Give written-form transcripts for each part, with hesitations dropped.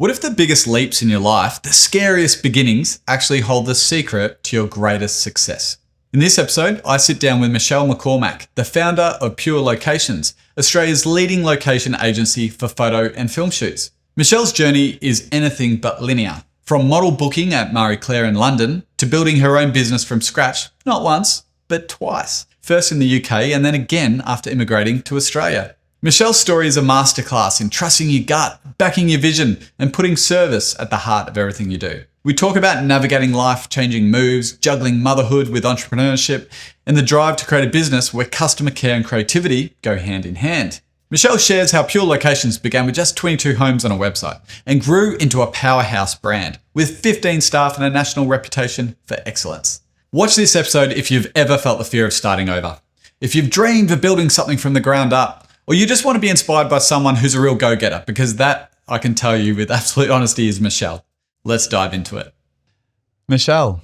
What if the biggest leaps in your life, the scariest beginnings, actually hold the secret to your greatest success? In this episode, I sit down with Michelle McCormac, the founder of Pure Locations, Australia's leading location agency for photo and film shoots. Michelle's journey is anything but linear. From model booking at Marie Claire in London to building her own business from scratch, not once, but twice. First in the UK and then again after immigrating to Australia. Michelle's story is a masterclass in trusting your gut, backing your vision, and putting service at the heart of everything you do. We talk about navigating life-changing moves, juggling motherhood with entrepreneurship, and the drive to create a business where customer care and creativity go hand in hand. Michelle shares how Pure Locations began with just 22 homes on a website and grew into a powerhouse brand with 15 staff and a national reputation for excellence. Watch this episode if you've ever felt the fear of starting over, if you've dreamed of building something from the ground up, or you just want to be inspired by someone who's a real go-getter, because that, I can tell you with absolute honesty, is Michelle. Let's dive into it. Michelle,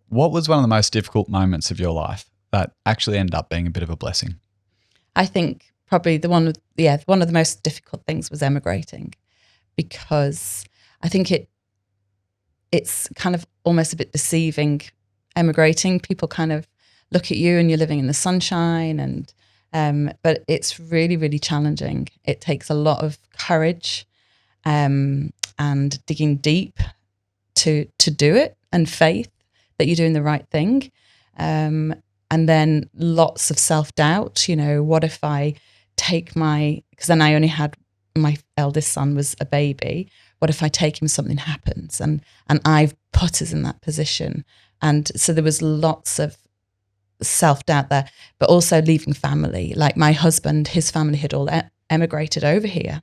what was one of the most difficult moments of your life that actually ended up being a bit of a blessing? I think probably one of the most difficult things was emigrating, because I think it's kind of almost a bit deceiving. Emigrating, people kind of look at you and you're living in the sunshine, and but it's really, really challenging. It takes a lot of courage and digging deep to do it, and faith that you're doing the right thing, and then lots of self-doubt. You know, what if I take because then I only had my eldest son was a baby. What if I take him, something happens, and I've put us in that position. And so there was lots of self-doubt there, but also leaving family. Like my husband, his family had all emigrated over here.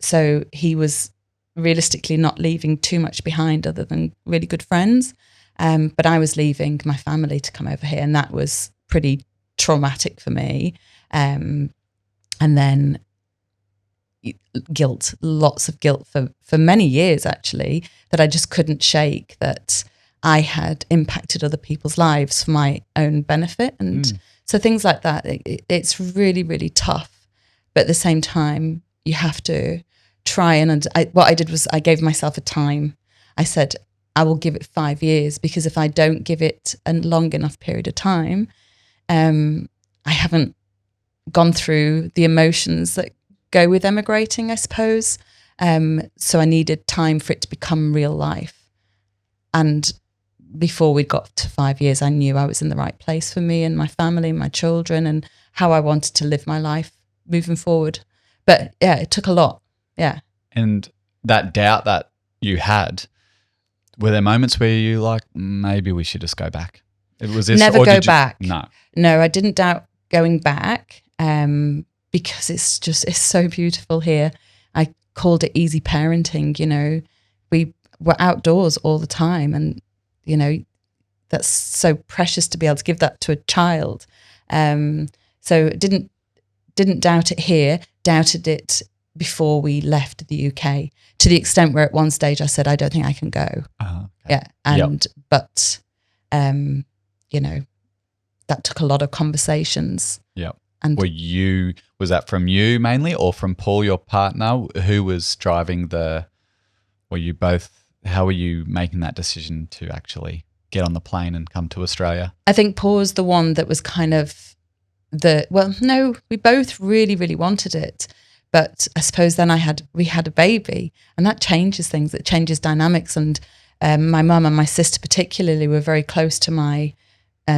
So he was realistically not leaving too much behind other than really good friends. But I was leaving my family to come over here, and that was pretty traumatic for me. And then guilt, lots of guilt for many years, actually, that I just couldn't shake, that I had impacted other people's lives for my own benefit. And so things like that, it's really, really tough. But at the same time, you have to try what I did was I gave myself a time. I said, I will give it 5 years, because if I don't give it a long enough period of time, I haven't gone through the emotions that go with emigrating, I suppose. So I needed time for it to become real life. And before we got to 5 years, I knew I was in the right place for me and my family and my children, and how I wanted to live my life moving forward. But yeah, it took a lot. Yeah. And that doubt that you had, were there moments where you like, maybe we should just go back? It was this, never go back. No, I didn't doubt going back, because it's so beautiful here. I called it easy parenting. You know, we were outdoors all the time, and you know, that's so precious to be able to give that to a child. So didn't doubt it here, doubted it before we left the UK, to the extent where at one stage I said, I don't think I can go. Okay. Yeah. But you know, that took a lot of conversations. Yeah. And was that from you mainly, or from Paul, your partner, who was driving how were you making that decision to actually get on the plane and come to Australia? I think Paul was the one that was kind of we both really, really wanted it. But I suppose then we had a baby, and that changes things. It changes dynamics. And my mum and my sister particularly were very close to my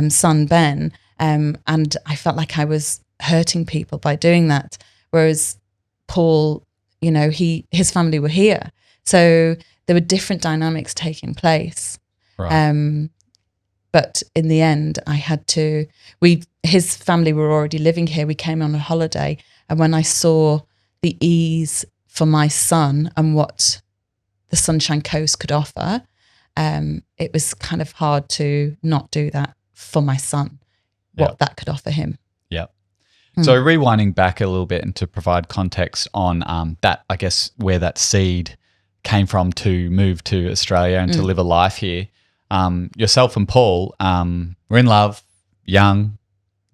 son, Ben. And I felt like I was hurting people by doing that. Whereas Paul, you know, his family were here. So there were different dynamics taking place. Right. But in the end, I had to, his family were already living here. We came on a holiday. And when I saw the ease for my son and what the Sunshine Coast could offer, it was kind of hard to not do that for my son, what that could offer him. Yeah. So rewinding back a little bit and to provide context on that, I guess, where that seed came from to move to Australia and to live a life here. Yourself and Paul were in love, young,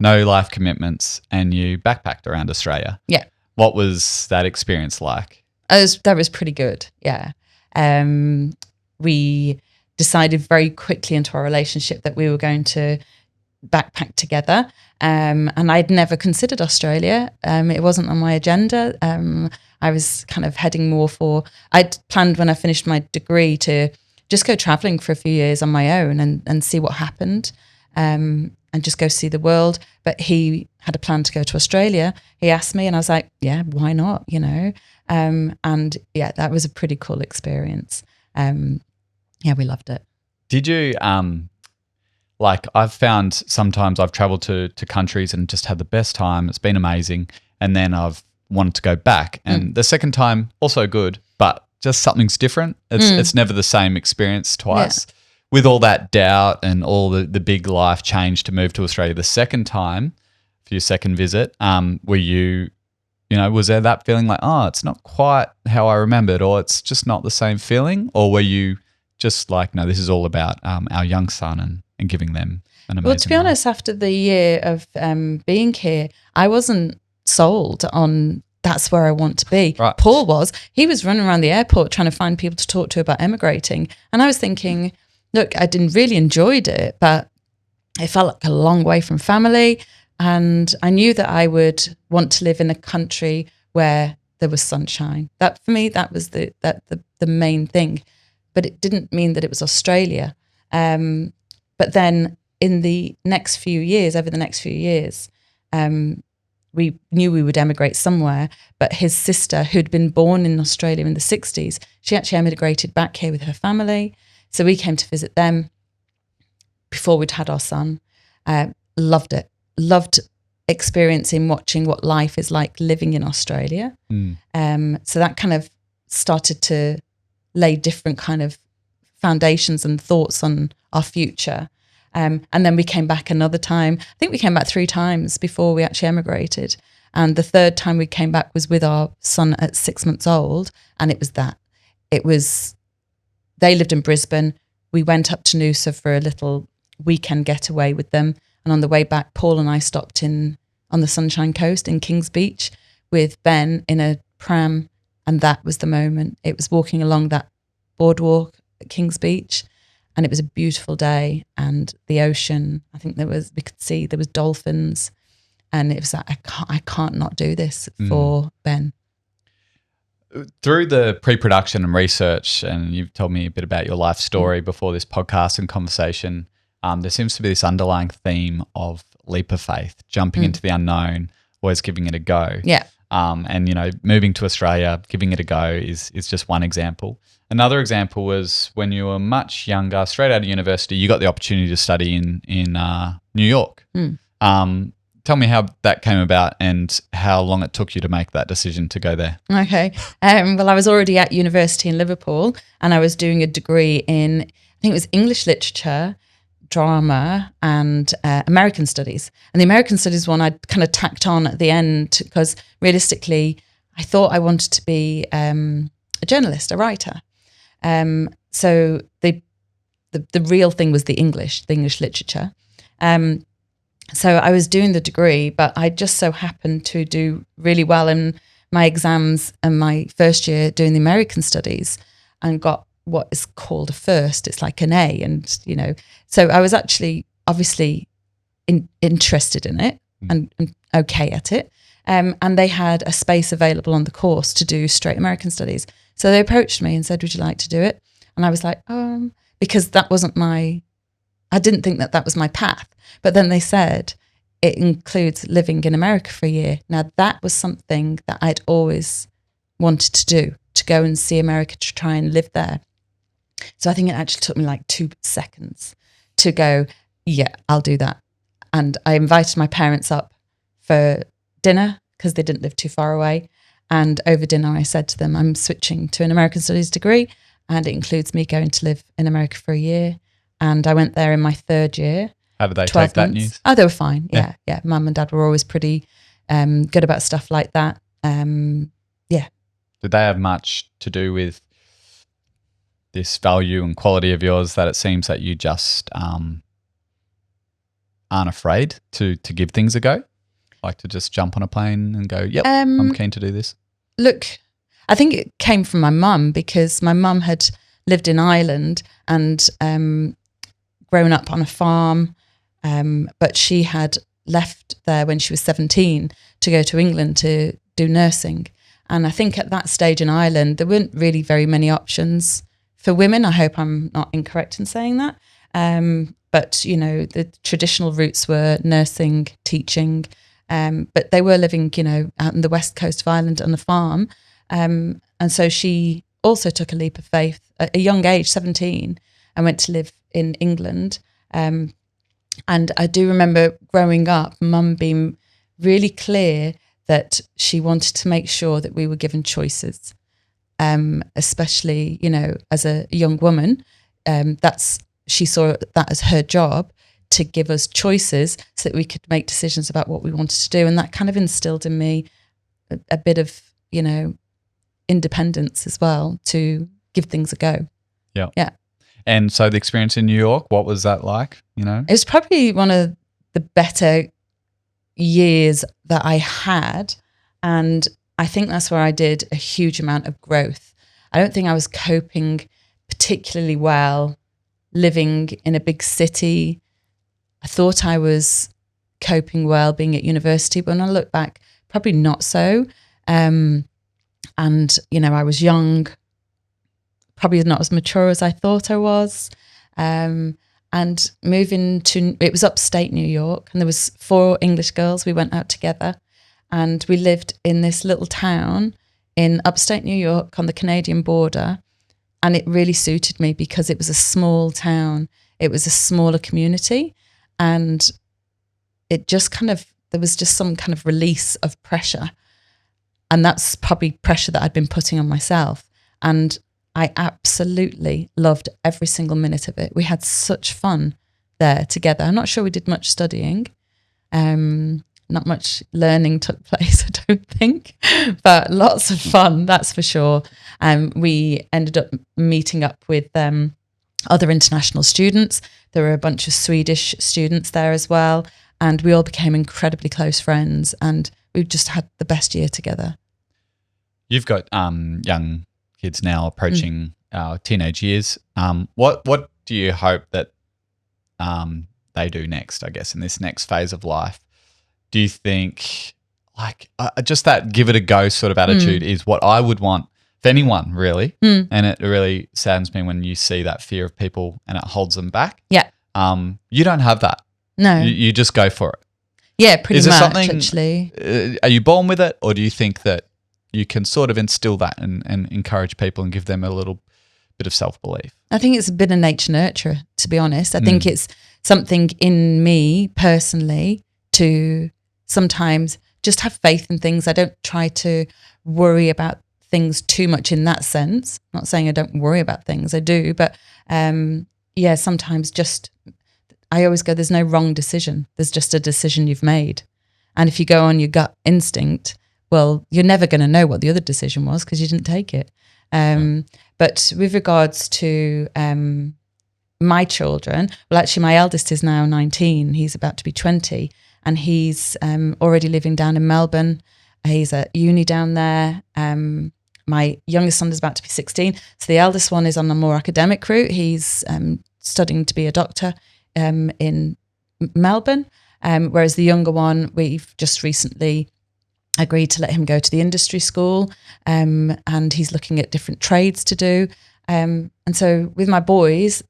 no life commitments, and you backpacked around Australia. Yeah. What was that experience like? That was pretty good. Yeah. We decided very quickly into our relationship that we were going to backpack together. And I'd never considered Australia. It wasn't on my agenda. I was kind of heading more for, I'd planned when I finished my degree to just go traveling for a few years on my own and see what happened, and just go see the world. But he had a plan to go to Australia. He asked me and I was like, yeah, why not, and yeah, that was a pretty cool experience. Yeah, we loved it. Did you, like I've found sometimes I've traveled to countries and just had the best time. It's been amazing. And then I've wanted to go back. And the second time, also good, but just something's different. It's never the same experience twice. Yeah. With all that doubt and all the big life change to move to Australia the second time for your second visit, were you, was there that feeling like, oh, it's not quite how I remembered, or it's just not the same feeling? Or were you just like, no, this is all about our young son and giving them an amazing Well, to be honest, after the year of being here, I wasn't sold on that's where I want to be. Right. Paul was. He was running around the airport trying to find people to talk to about emigrating. And I was thinking, look, I didn't really enjoyed it, but it felt like a long way from family. And I knew that I would want to live in a country where there was sunshine. That for me, that was the main thing. But it didn't mean that it was Australia. But then in the next few years, over the next few years, we knew we would emigrate somewhere. But his sister, who'd been born in Australia in the 60s, she actually emigrated back here with her family. So we came to visit them before we'd had our son. Loved it. Loved experiencing, watching what life is like living in Australia. So that kind of started to lay different kind of foundations and thoughts on our future. And then we came back another time. I think we came back 3 times before we actually emigrated. And the third time we came back was with our son at 6 months old. And it was they lived in Brisbane. We went up to Noosa for a little weekend getaway with them. And on the way back, Paul and I stopped on the Sunshine Coast in Kings Beach with Ben in a pram. And that was the moment. It was walking along that boardwalk at Kings Beach. And it was a beautiful day, and the ocean, I think we could see there was dolphins, and it was like, I can't not do this for Ben. Through the pre-production and research, and you've told me a bit about your life story before this podcast and conversation, there seems to be this underlying theme of leap of faith, jumping into the unknown, always giving it a go. Yeah. And, moving to Australia, giving it a go is just one example. Another example was when you were much younger, straight out of university, you got the opportunity to study in New York. Tell me how that came about and how long it took you to make that decision to go there. Okay. Well, I was already at university in Liverpool, and I was doing a degree in, I think it was English literature, drama, and American studies. And the American studies one I kind of tacked on at the end because realistically, I thought I wanted to be a journalist, a writer. So the real thing was the English literature. So I was doing the degree, but I just so happened to do really well in my exams and my first year doing the American studies, and got what is called a first. It's like an A, and so I was actually obviously interested in it and okay at it. And they had a space available on the course to do straight American studies. So they approached me and said, would you like to do it? And I was like, because that wasn't I didn't think that was my path. But then they said, it includes living in America for a year. Now that was something that I'd always wanted to do, to go and see America, to try and live there. So I think it actually took me like 2 seconds to go, yeah, I'll do that. And I invited my parents up for dinner because they didn't live too far away. And over dinner, I said to them, I'm switching to an American Studies degree, and it includes me going to live in America for a year. And I went there in my 3rd year. How did they take that news? Oh, they were fine. Yeah. Mum and Dad were always pretty good about stuff like that. Yeah. Did they have much to do with this value and quality of yours that it seems that you just aren't afraid to give things a go? Like to just jump on a plane and go, yep, I'm keen to do this? Look, I think it came from my mum, because my mum had lived in Ireland and grown up on a farm, but she had left there when she was 17 to go to England to do nursing. And I think at that stage in Ireland, there weren't really very many options for women. I hope I'm not incorrect in saying that. But, you know, the traditional routes were nursing, teaching, but they were living, you know, out in the west coast of Ireland on a farm. And so she also took a leap of faith at a young age, 17, and went to live in England. And I do remember growing up, Mum being really clear that she wanted to make sure that we were given choices, especially, you know, as a young woman. She saw that as her job, to give us choices so that we could make decisions about what we wanted to do. And that kind of instilled in me a bit of, you know, independence as well, to give things a go. Yeah. Yeah. And so the experience in New York, what was that like, you know? It was probably one of the better years that I had. And I think that's where I did a huge amount of growth. I don't think I was coping particularly well living in a big city. I thought I was coping well being at university, but when I look back, probably not so. And, you know, I was young, probably not as mature as I thought I was. And moving to, it was upstate New York, and there was 4 English girls. We went out together and we lived in this little town in upstate New York on the Canadian border. And it really suited me because it was a small town. It was a smaller community, and it just kind of, there was just some kind of release of pressure. And that's probably pressure that I'd been putting on myself. And I absolutely loved every single minute of it. We had such fun there together. I'm not sure we did much studying. Not much learning took place, I don't think, but lots of fun, that's for sure. We ended up meeting up with other international students. There were a bunch of Swedish students there as well, and we all became incredibly close friends, and we just had the best year together. You've got young kids now approaching teenage years. What do you hope that they do next, I guess, in this next phase of life? Do you think like just that give it a go sort of attitude is what I would want for anyone, really? And it really saddens me when you see that fear of people and it holds them back. Yeah. You don't have that. No. You just go for it. Yeah, pretty is much, something, actually. Are you born with it, or do you think that you can sort of instill that and encourage people and give them a little bit of self-belief? I think it's a bit of nature nurture, to be honest. I think it's something in me personally to sometimes just have faith in things. I don't try to worry about things too much in that sense. I'm not saying I don't worry about things, I do, but sometimes just, I always go, there's no wrong decision. There's just a decision you've made. And if you go on your gut instinct, well, you're never going to know what the other decision was because you didn't take it. But with regards to my children, well, actually my eldest is now 19. He's about to be 20. And he's already living down in Melbourne. He's at uni down there. My youngest son is about to be 16. So the eldest one is on a more academic route. He's studying to be a doctor in Melbourne. Whereas the younger one, we've just recently agreed to let him go to the industry school. And he's looking at different trades to do. And so with my boys,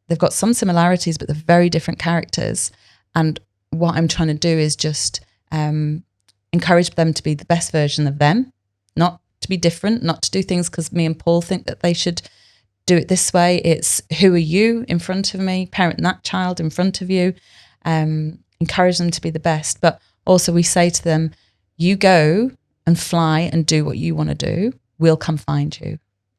they've got some similarities, but they're very different characters. And what I'm trying to do is just encourage them to be the best version of them, not to be different, not to do things because me and Paul think that they should do it this way. It's who are you in front of me, parent that child in front of you, encourage them to be the best. But also we say to them, you go and fly and do what you want to do. We'll come find you.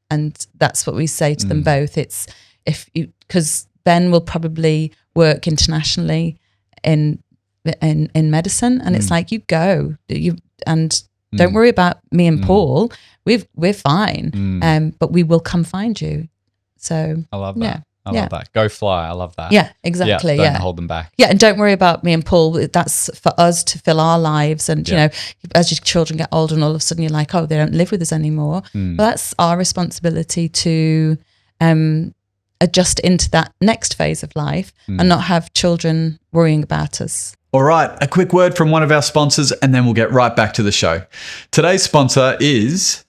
And that's what we say to them both. It's because Ben will probably work internationally in medicine, and it's like, you go, and don't worry about me and Paul. We're fine, but we will come find you. So I love that. Yeah. I love that. Go fly. I love that. Yeah, exactly. Don't hold them back. Yeah, and don't worry about me and Paul. That's for us to fill our lives. And, you know, as your children get older and all of a sudden you're like, oh, they don't live with us anymore. Well, that's our responsibility to adjust into that next phase of life and not have children worrying about us. All right, a quick word from one of our sponsors and then we'll get right back to the show. Today's sponsor is...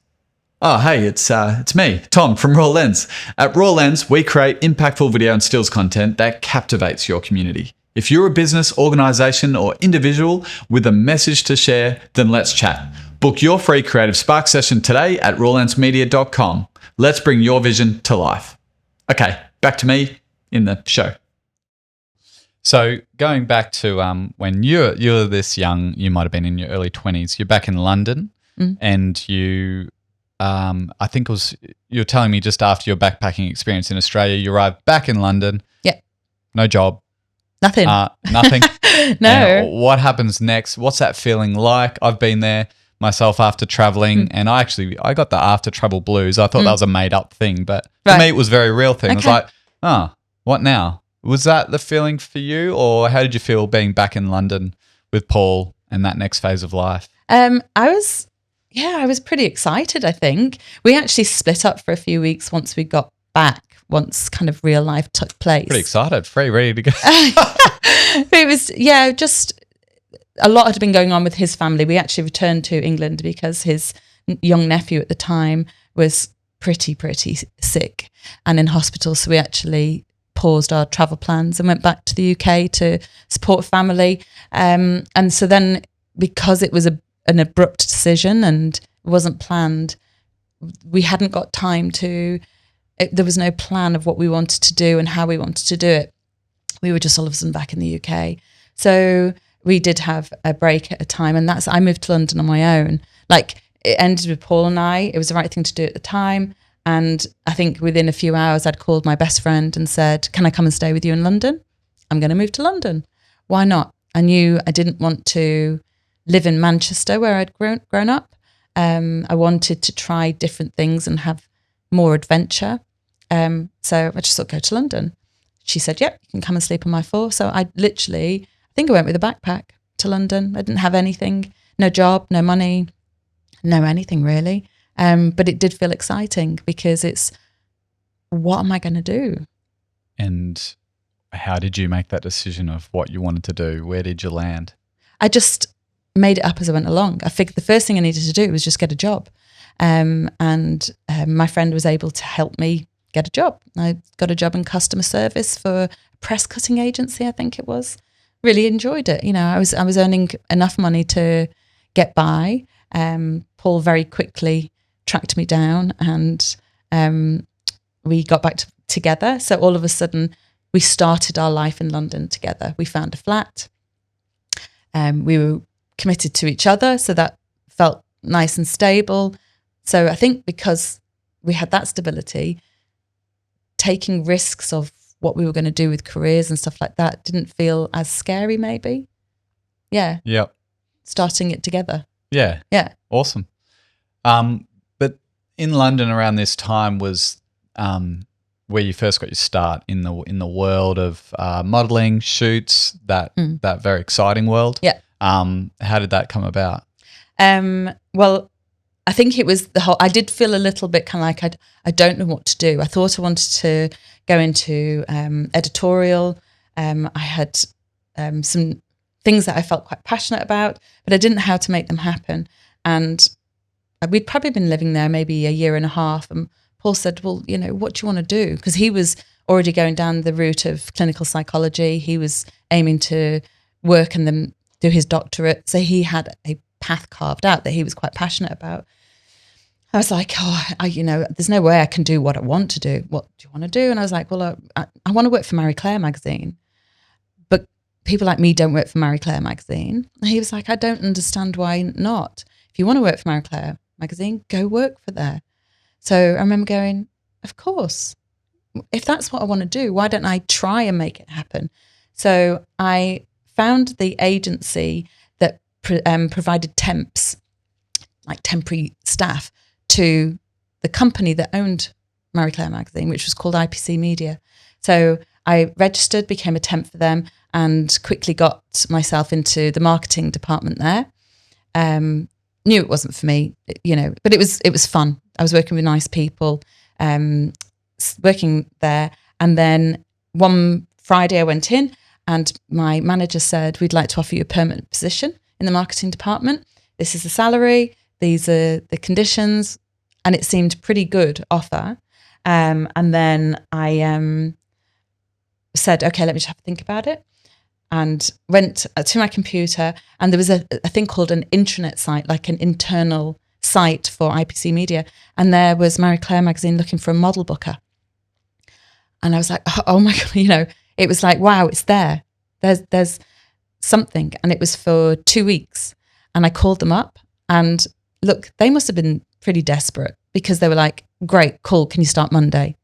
Oh, hey, it's me, Tom from Raw Lens. At Raw Lens, we create impactful video and stills content that captivates your community. If you're a business, organization, or individual with a message to share, then let's chat. Book your free Creative Spark session today at rawlensmedia.com. Let's bring your vision to life. Okay, back to me in the show. So going back to when you're this young, you might have been in your early 20s, you're back in London and you... I think you were telling me just after your backpacking experience in Australia, you arrived back in London. Yeah. No job. Nothing. Nothing. No. And what happens next? What's that feeling like? I've been there myself after traveling and I got the after travel blues. I thought that was a made up thing, but for me it was a very real thing. Okay. I was like, what now? Was that the feeling for you or how did you feel being back in London with Paul and that next phase of life? I was pretty excited, I think. We actually split up for a few weeks once we got back, once kind of real life took place. Pretty excited, free, ready to go. It was, just a lot had been going on with his family. We actually returned to England because his young nephew at the time was pretty sick and in hospital. So we actually paused our travel plans and went back to the UK to support family. And so then because it was an abrupt decision and it wasn't planned, we hadn't got time there was no plan of what we wanted to do and how we wanted to do it. We were just all of a sudden back in the UK. So we did have a break at a time and I moved to London on my own. Like it ended with Paul and I, it was the right thing to do at the time. And I think within a few hours I'd called my best friend and said, can I come and stay with you in London? I'm going to move to London. Why not? I knew I didn't want to live in Manchester where I'd grown up. I wanted to try different things and have more adventure. So I just thought, go to London. She said, yep, you can come and sleep on my floor. So I think I went with a backpack to London. I didn't have anything, no job, no money, no anything really. But it did feel exciting because it's, what am I going to do? And how did you make that decision of what you wanted to do? Where did you land? I just made it up as I went along. I figured the first thing I needed to do was just get a job. My friend was able to help me get a job. I got a job in customer service for a press cutting agency, I think it was. Really enjoyed it. You know, I was earning enough money to get by. Paul very quickly tracked me down and we got back together. So all of a sudden we started our life in London together. We found a flat. We were committed to each other, so that felt nice and stable. So I think because we had that stability, taking risks of what we were going to do with careers and stuff like that didn't feel as scary maybe. Yeah. Yep. Starting it together. Yeah. Yeah. Awesome. But in London around this time was where you first got your start in the world of modeling, shoots, that very exciting world. Yeah. How did that come about? Well, I think it was I did feel a little bit kind of like I don't know what to do. I thought I wanted to go into editorial. I had some things that I felt quite passionate about, but I didn't know how to make them happen. And we'd probably been living there maybe a year and a half. And Paul said, well, you know, what do you want to do? Because he was already going down the route of clinical psychology. He was aiming to work and then do his doctorate. So he had a path carved out that he was quite passionate about. I was like, there's no way I can do what I want to do. What do you want to do? And I was like, well, I want to work for Marie Claire magazine. But people like me don't work for Marie Claire magazine. And he was like, I don't understand why not. If you want to work for Marie Claire magazine, go work for there. So I remember going, of course, if that's what I want to do, why don't I try and make it happen? So I found the agency that provided temps, like temporary staff, to the company that owned Marie Claire magazine, which was called IPC Media. So I registered, became a temp for them, and quickly got myself into the marketing department there. Knew it wasn't for me, but it was fun. I was working with nice people, working there. And then one Friday I went in and my manager said, we'd like to offer you a permanent position in the marketing department. This is the salary. These are the conditions. And it seemed pretty good offer. And then I said, okay, let me just have a think about it. And went to my computer, and there was a thing called an intranet site, like an internal site for IPC Media. And there was Marie Claire magazine looking for a model booker. And I was like, oh my God, it was like, wow, it's there. There's something. And it was for 2 weeks. And I called them up, and look, they must have been pretty desperate, because they were like, great, cool, can you start Monday?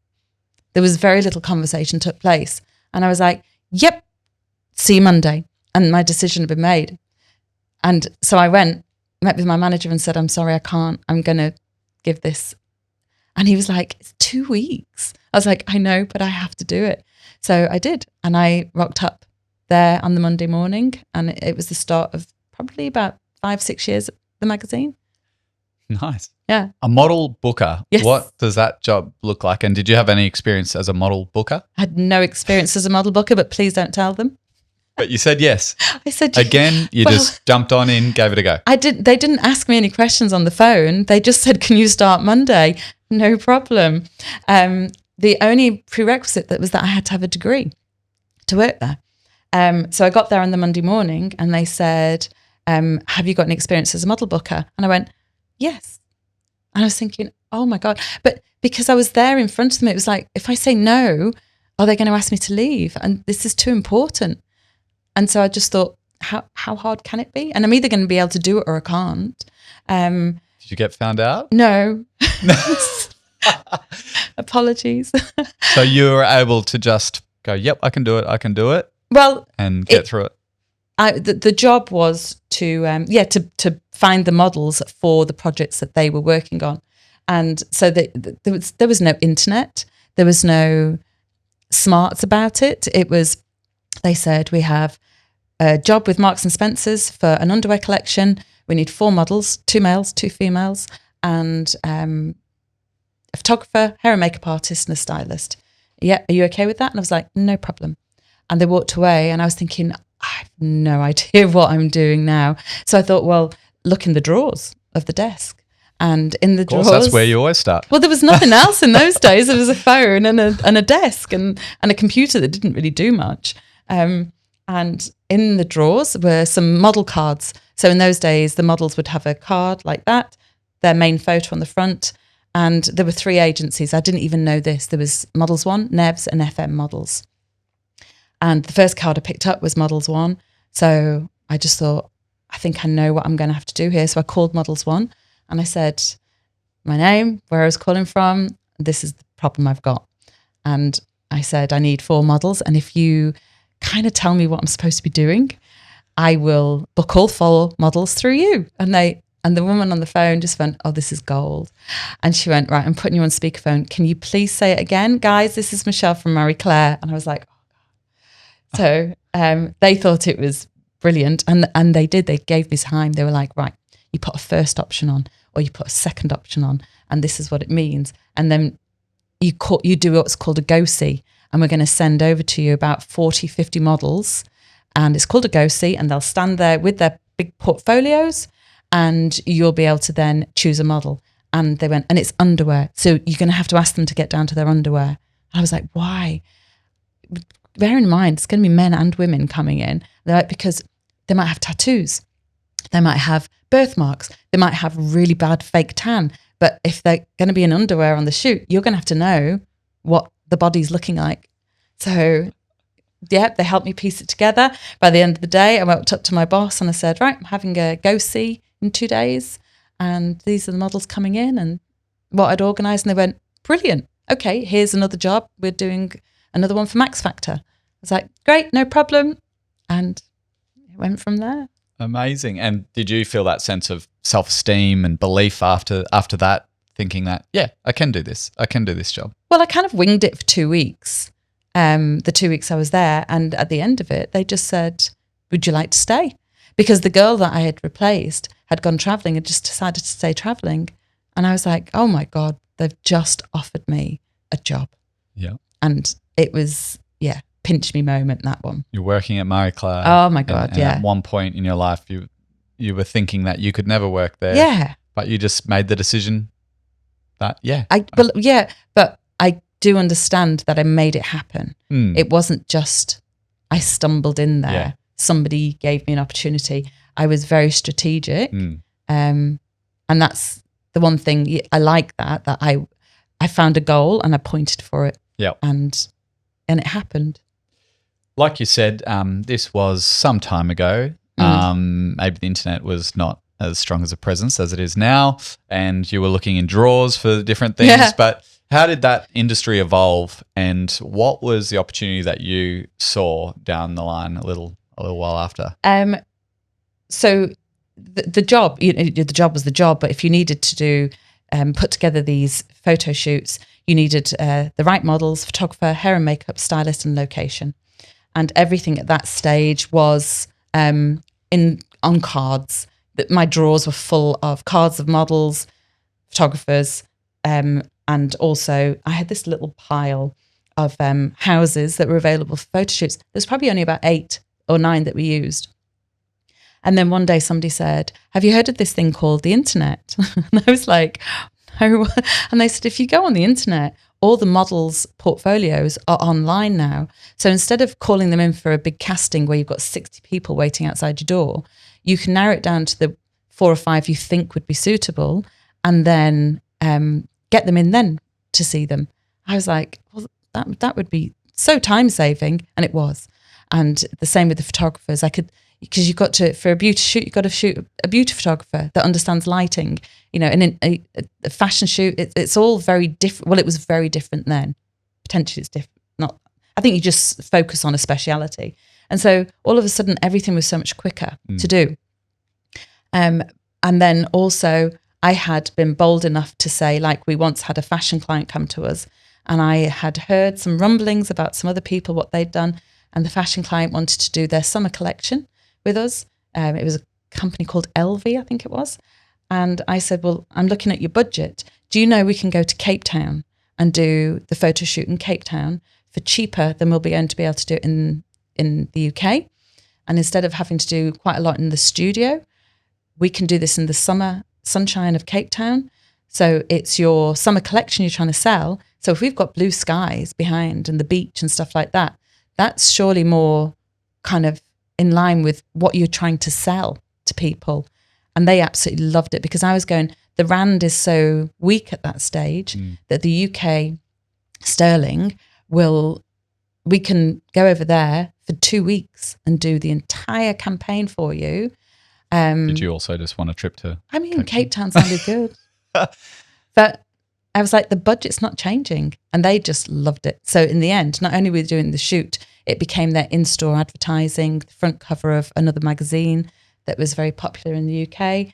There was very little conversation took place. And I was like, yep, see you Monday. And my decision had been made. And so I met with my manager and said, I'm sorry, I can't. I'm going to give this. And he was like, it's 2 weeks. I was like, I know, but I have to do it. So I did. And I rocked up there on the Monday morning. And it was the start of probably about 5-6 years at the magazine. Nice. Yeah. A model booker. Yes. What does that job look like? And did you have any experience as a model booker? I had no experience as a model booker, but please don't tell them. But you said yes. I said again. You just jumped on in, gave it a go. They didn't ask me any questions on the phone. They just said, "Can you start Monday?" No problem. The only prerequisite that was that I had to have a degree to work there. So I got there on the Monday morning, and they said, "Have you got any experience as a model booker?" And I went, "Yes." And I was thinking, "Oh my God!" But because I was there in front of them, it was like, if I say no, are they going to ask me to leave? And this is too important. And so I just thought, how hard can it be? And I'm either going to be able to do it or I can't. Did you get found out? No. Apologies. So you were able to just go, yep, I can do it. Well, and get through it. The job was to find the models for the projects that they were working on. And so there was no internet. There was no smarts about it. It was, they said, we have a job with Marks and Spencer's for an underwear collection. We need 4 models, 2 males, 2 females, and a photographer, hair and makeup artist, and a stylist. Yeah, are you okay with that? And I was like, no problem. And they walked away, and I was thinking, I have no idea what I'm doing now. So I thought, well, look in the drawers of the desk. And in the drawers, that's where you always start. Well, there was nothing else in those days. There was a phone and a desk and a computer that didn't really do much. And in the drawers were some model cards. So in those days, the models would have a card like that, their main photo on the front. And there were 3 agencies. I didn't even know this. There was Models One, Nevs, and FM Models. And the first card I picked up was Models One. So I just thought, I think I know what I'm going to have to do here. So I called Models One and I said, my name, where I was calling from, this is the problem I've got. And I said, I need 4 models. And if you kind of tell me what I'm supposed to be doing, I will book all 4 models through you. And the woman on the phone just went, oh, this is gold. And she went, right, I'm putting you on speakerphone. Can you please say it again? Guys, this is Michelle from Marie Claire. And I was like, oh, God. So they thought it was brilliant. And they did. They gave me time. They were like, right, you put a first option on or you put a second option on. And this is what it means. And then you do what's called a go-see. And we're going to send over to you about 40, 50 models. And it's called a go-see. And they'll stand there with their big portfolios. And you'll be able to then choose a model. And they went, and it's underwear. So you're going to have to ask them to get down to their underwear. And I was like, why? Bear in mind, it's going to be men and women coming in. They're like, because they might have tattoos. They might have birthmarks. They might have really bad fake tan. But if they're going to be in underwear on the shoot, you're going to have to know what the body's looking like. So, yeah, they helped me piece it together. By the end of the day, I went up to my boss and I said, right, I'm having a go-see in 2 days. And these are the models coming in and what I'd organised. And they went, brilliant. Okay, here's another job. We're doing another one for Max Factor. I was like, great, no problem. And it went from there. Amazing. And did you feel that sense of self-esteem and belief after that, thinking that, yeah, I can do this. I can do this job? Well, I kind of winged it for 2 weeks. the 2 weeks I was there. And at the end of it, they just said, would you like to stay? Because the girl that I had replaced had gone traveling and just decided to stay traveling. And I was like, oh my God, they've just offered me a job. Yeah. And it was, pinch me moment, that one. You're working at Marie Claire. Oh my God, and at one point in your life, you were thinking that you could never work there. Yeah. But you just made the decision that, but I do understand that I made it happen. It wasn't just I stumbled in there. Yeah. Somebody gave me an opportunity. I was very strategic. And that's the one thing I like, that I found a goal and I pointed for it. Yeah. And it happened. Like you said, this was some time ago. Maybe the internet was not as strong as a presence as it is now, and you were looking in drawers for different things. Yeah. But how did that industry evolve, and what was the opportunity that you saw down the line a little while after? So the job, the job was the job, but if you needed to do put together these photo shoots, you needed the right models, photographer, hair and makeup, stylist, and location. And everything at that stage was on cards. My drawers were full of cards of models, photographers, and also I had this little pile of houses that were available for photo shoots. There's probably only about 8 or 9 that we used. And then one day somebody said, have you heard of this thing called the internet? And I was like, no. And they said, if you go on the internet, all the models' portfolios are online now. So instead of calling them in for a big casting where you've got 60 people waiting outside your door, you can narrow it down to the 4 or 5 you think would be suitable, and then get them in then to see them. I was like, well, that would be so time saving, and it was. And the same with the photographers. Because you've got to, for a beauty shoot, you've got to shoot a beauty photographer that understands lighting, and in a fashion shoot, it's all very different. Well, it was very different then. Potentially it's different. I think you just focus on a speciality. And so all of a sudden, everything was so much quicker to do. And then also I had been bold enough to say, like, we once had a fashion client come to us, and I had heard some rumblings about some other people, what they'd done. And the fashion client wanted to do their summer collection with us. It was a company called LV, I think it was. And I said, well, I'm looking at your budget. Do you know we can go to Cape Town and do the photo shoot in Cape Town for cheaper than we'll be going to be able to do it in the UK? And instead of having to do quite a lot in the studio, we can do this in the summer sunshine of Cape Town. So it's your summer collection you're trying to sell. So if we've got blue skies behind and the beach and stuff like that, that's surely more kind of in line with what you're trying to sell to people. And they absolutely loved it, because I was going, the rand is so weak at that stage that the UK sterling we can go over there for 2 weeks and do the entire campaign for you. Did you also just want a trip to Cape Town sounded good. But I was like, the budget's not changing. And they just loved it. So in the end, not only were we doing the shoot, it became their in-store advertising, the front cover of another magazine that was very popular in the UK.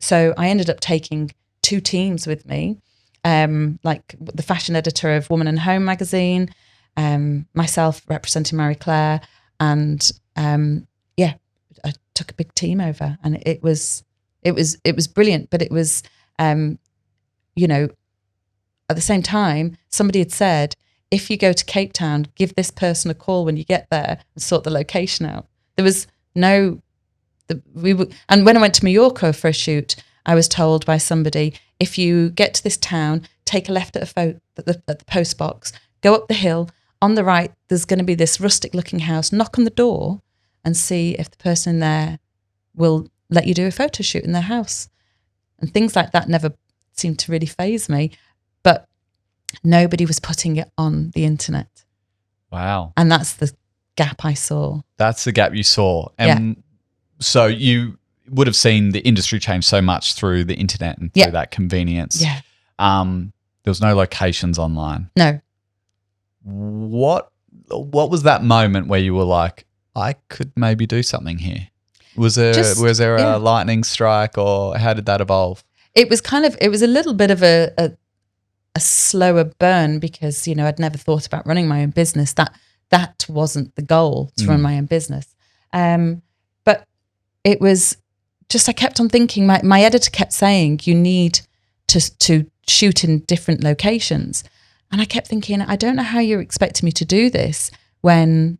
So I ended up taking 2 teams with me, like the fashion editor of Woman and Home magazine, myself representing Marie Claire, and I took a big team over, and it was brilliant. But it was, at the same time, somebody had said, if you go to Cape Town, give this person a call when you get there and sort the location out. There was and when I went to Mallorca for a shoot, I was told by somebody, if you get to this town, take a left at the post box, go up the hill, on the right, there's going to be this rustic looking house, knock on the door and see if the person in there will let you do a photo shoot in their house. And things like that never seemed to really faze me. But nobody was putting it on the internet. Wow. And that's the gap I saw. That's the gap you saw. And so you would have seen the industry change so much through the internet and through that convenience. Yeah. There was no locations online. No. What was that moment where you were like, I could maybe do something here? Was there a lightning strike, or how did that evolve? It was a little bit of a a slower burn because, I'd never thought about running my own business. That wasn't the goal, to run my own business. But it was just, I kept on thinking, my editor kept saying, you need to shoot in different locations. And I kept thinking, I don't know how you're expecting me to do this when,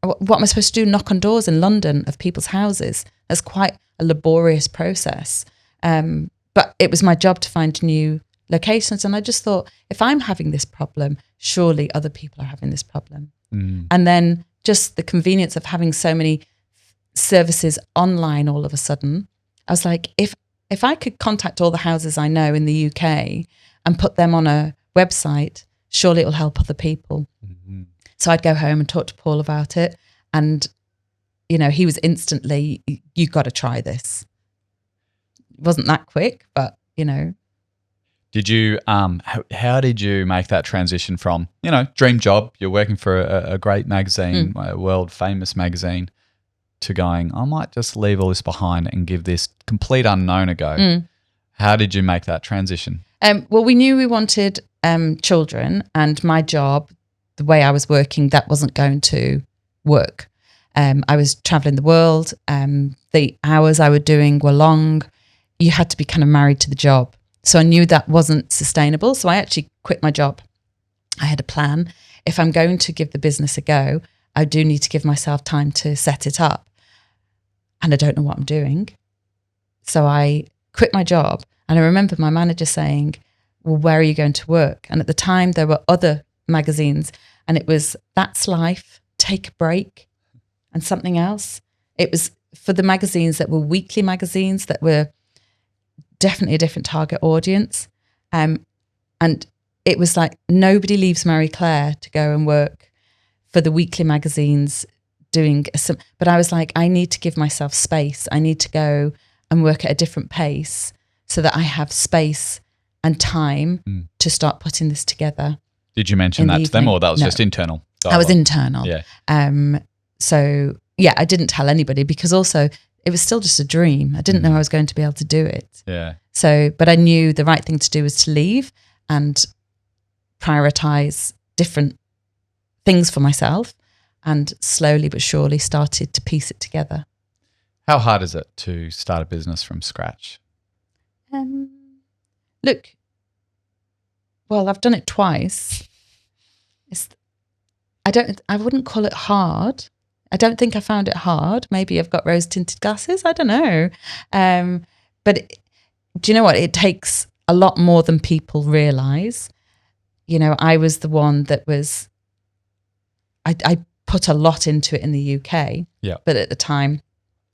what am I supposed to do? Knock on doors in London of people's houses? That's quite a laborious process. But it was my job to find new locations. And I just thought, if I'm having this problem, surely other people are having this problem. And then just the convenience of having so many services online all of a sudden, I was like, if I could contact all the houses I know in the UK and put them on a website, surely it will help other people. So I'd go home and talk to Paul about it. And, he was instantly, you've got to try this. It wasn't that quick, but, Did you, how did you make that transition from, dream job, you're working for a great magazine, a world famous magazine, to going, I might just leave all this behind and give this complete unknown a go. How did you make that transition? Well, we knew we wanted children, and my job, the way I was working, that wasn't going to work. I was traveling the world. The hours I was doing were long. You had to be kind of married to the job. So I knew that wasn't sustainable. So I actually quit my job. I had a plan. If I'm going to give the business a go, I do need to give myself time to set it up. And I don't know what I'm doing. So I quit my job. And I remember my manager saying, well, where are you going to work? And at the time there were other magazines, and it was That's Life, Take a Break, and something else. It was for the magazines that were weekly magazines that were definitely a different target audience. And it was like, nobody leaves Marie Claire to go and work for the weekly magazines but I was like, I need to give myself space. I need to go and work at a different pace so that I have space and time to start putting this together. Did you mention that to them, or that was just internal dialogue? I was internal. Yeah. So yeah, I didn't tell anybody because also it was still just a dream. I didn't know I was going to be able to do it. Yeah. So, but I knew the right thing to do was to leave and prioritize different things for myself, and slowly but surely started to piece it together. How hard is it to start a business from scratch? Look, well, I've done it twice. I wouldn't call it hard. I don't think I found it hard. Maybe I've got rose-tinted glasses. I don't know. But do you know what? It takes a lot more than people realise. I was the one that was, I put a lot into it in the UK. Yeah. But at the time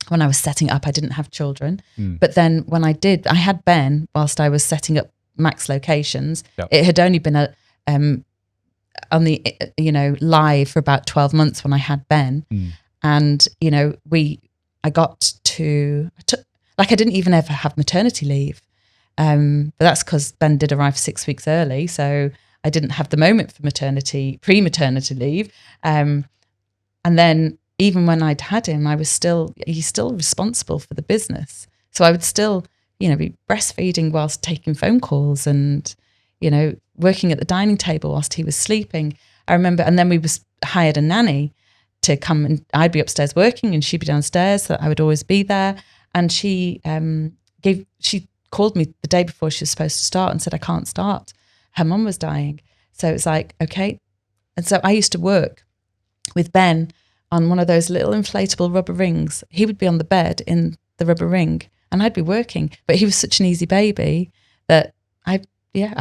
when I was setting up, I didn't have children. But then when I did, I had Ben whilst I was setting up Max Locations. Yep. It had only been on the, live for about 12 months when I had Ben. And, I didn't even ever have maternity leave. But that's because Ben did arrive 6 weeks early. So I didn't have the moment for pre-maternity leave. And then even when I'd had him, he's still responsible for the business. So I would still, be breastfeeding whilst taking phone calls and, working at the dining table whilst he was sleeping. I remember, and then we hired a nanny to come, and I'd be upstairs working and she'd be downstairs, so I would always be there. And she called me the day before she was supposed to start and said, I can't start. Her mum was dying. So it's like, okay. And so I used to work with Ben on one of those little inflatable rubber rings. He would be on the bed in the rubber ring and I'd be working. But he was such an easy baby that I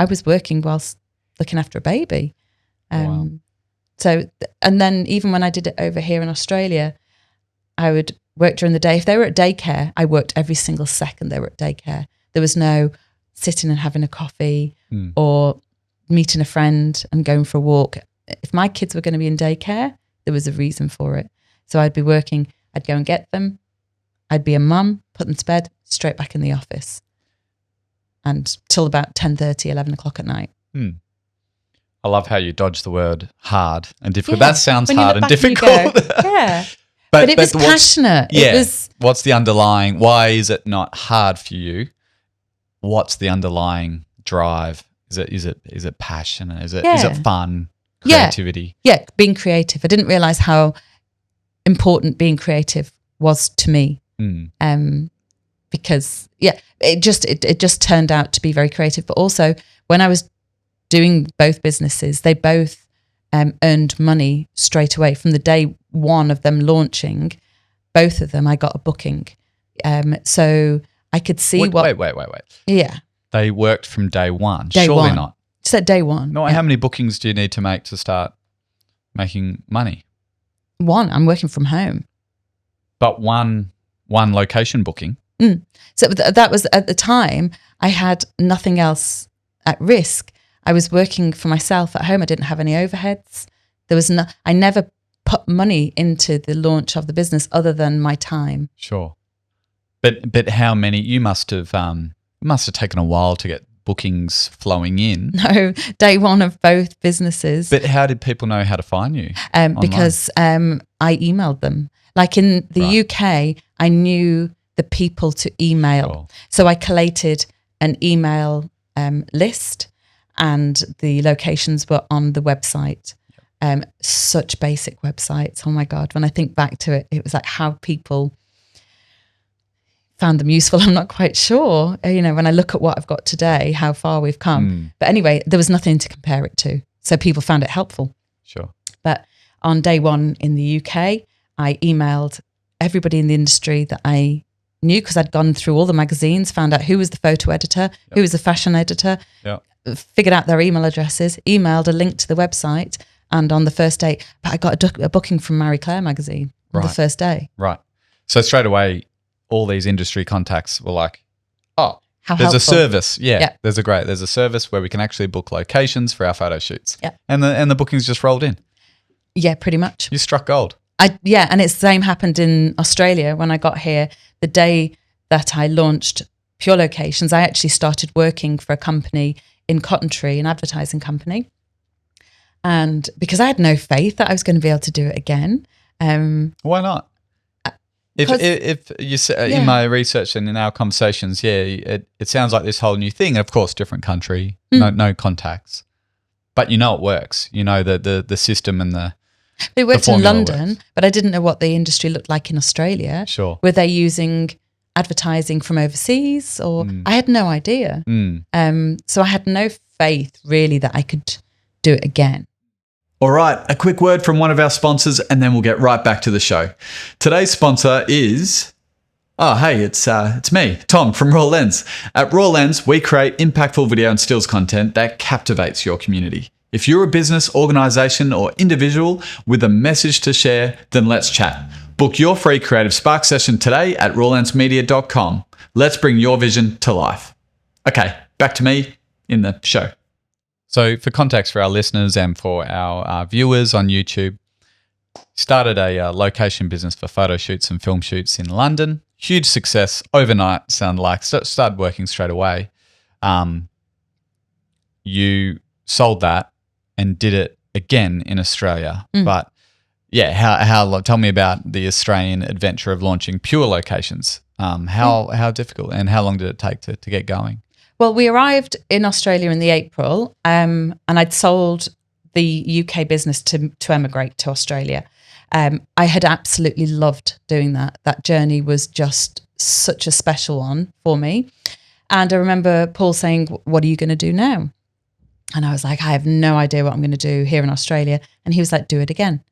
was working whilst looking after a baby. Wow. So, and then even when I did it over here in Australia, I would work during the day. If they were at daycare, I worked every single second they were at daycare. There was no sitting and having a coffee or meeting a friend and going for a walk. If my kids were going to be in daycare, there was a reason for it. So I'd be working, I'd go and get them. I'd be a mum, put them to bed, straight back in the office. And till about 10:30, 11 o'clock at night. I love how you dodge the word hard and difficult. Yeah. That sounds hard and difficult. Yeah. But it was passionate. Yeah. What's the underlying, why is it not hard for you? What's the underlying drive Is it passion? Is it fun? Yeah. Creativity? Yeah, being creative. I didn't realize how important being creative was to me. Because it just turned out to be very creative. But also when I was doing both businesses, they both earned money straight away from the day one of them launching. Both of them, I got a booking. So I could see Wait. Yeah. They worked from day one. Day Surely one. not. So day one. No, how many bookings do you need to make to start making money? One, I'm working from home. But one location booking. So that was at the time, I had nothing else at risk. I was working for myself at home. I didn't have any overheads. I never put money into the launch of the business other than my time. Sure. But how many? You must have taken a while to get bookings flowing in. No, day one of both businesses. But how did people know how to find you? Because I emailed them. Like in the UK, I knew the people to email. Sure. So I collated an email list, and the locations were on the website. Such basic websites. Oh my God. When I think back to it, it was like how people found them useful. I'm not quite sure. When I look at what I've got today, how far we've come. But anyway, there was nothing to compare it to. So people found it helpful. Sure. But on day one in the UK, I emailed everybody in the industry that I knew, because I'd gone through all the magazines, found out who was the photo editor, who was the fashion editor, figured out their email addresses, emailed a link to the website. And on the first day, I got a booking from Marie Claire magazine on the first day. Right. So straight away, all these industry contacts were like, oh, how there's helpful. a service. Yeah. There's a service where we can actually book locations for our photo shoots. Yeah. And the bookings just rolled in. Yeah, pretty much. You struck gold. And it's the same happened in Australia when I got here. The day that I launched Pure Locations, I actually started working for a company in Cottontree, an advertising company. And because I had no faith that I was going to be able to do it again. Why not? If you in my research and in our conversations, it sounds like this whole new thing. And of course, different country, no contacts, but it works. The system and the. It worked in London, but I didn't know what the industry looked like in Australia. Sure. Were they using advertising from overseas, or I had no idea. So I had no faith really that I could do it again. All right, a quick word from one of our sponsors, and then we'll get right back to the show. Today's sponsor is, it's me, Tom from Raw Lens. At Raw Lens, we create impactful video and stills content that captivates your community. If you're a business, organization, or individual with a message to share, then let's chat. Book your free Creative Spark session today at rawlensmedia.com. Let's bring your vision to life. Okay, back to me in the show. So for context for our listeners and for our viewers on YouTube, started a location business for photo shoots and film shoots in London. Huge success overnight, sounded like. Started working straight away. You sold that and did it again in Australia. But how tell me about the Australian adventure of launching Pure Locations. How difficult and how long did it take to get going? Well, we arrived in Australia in the April, and I'd sold the UK business to emigrate to Australia. I had absolutely loved doing that. That journey was just such a special one for me. And I remember Paul saying, "What are you going to do now?" And I was like, "I have no idea what I'm going to do here in Australia." And he was like, "Do it again."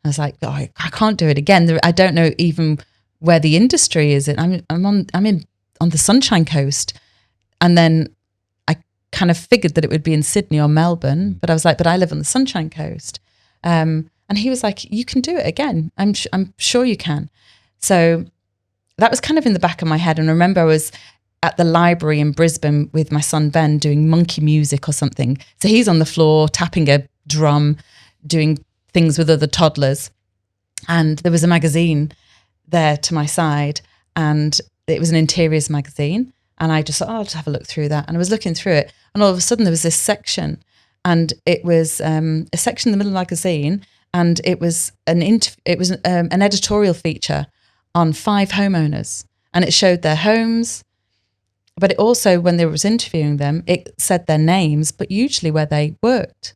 I was like, "Oh, I can't do it again. I don't know even where the industry is. I'm on the Sunshine Coast." And then I kind of figured that it would be in Sydney or Melbourne, but I was like, "But I live on the Sunshine Coast." And he was like, "You can do it again. I'm sure you can." So that was kind of in the back of my head. And I remember I was at the library in Brisbane with my son Ben doing monkey music or something. So he's on the floor tapping a drum, doing things with other toddlers. And there was a magazine there to my side, and it was an interiors magazine. And I just thought, I'll just have a look through that. And I was looking through it, and all of a sudden there was this section, and it was a section in the middle of the magazine, and it was an editorial feature on 5 homeowners, and it showed their homes, But it also, when they was interviewing them, it said their names, but usually where they worked.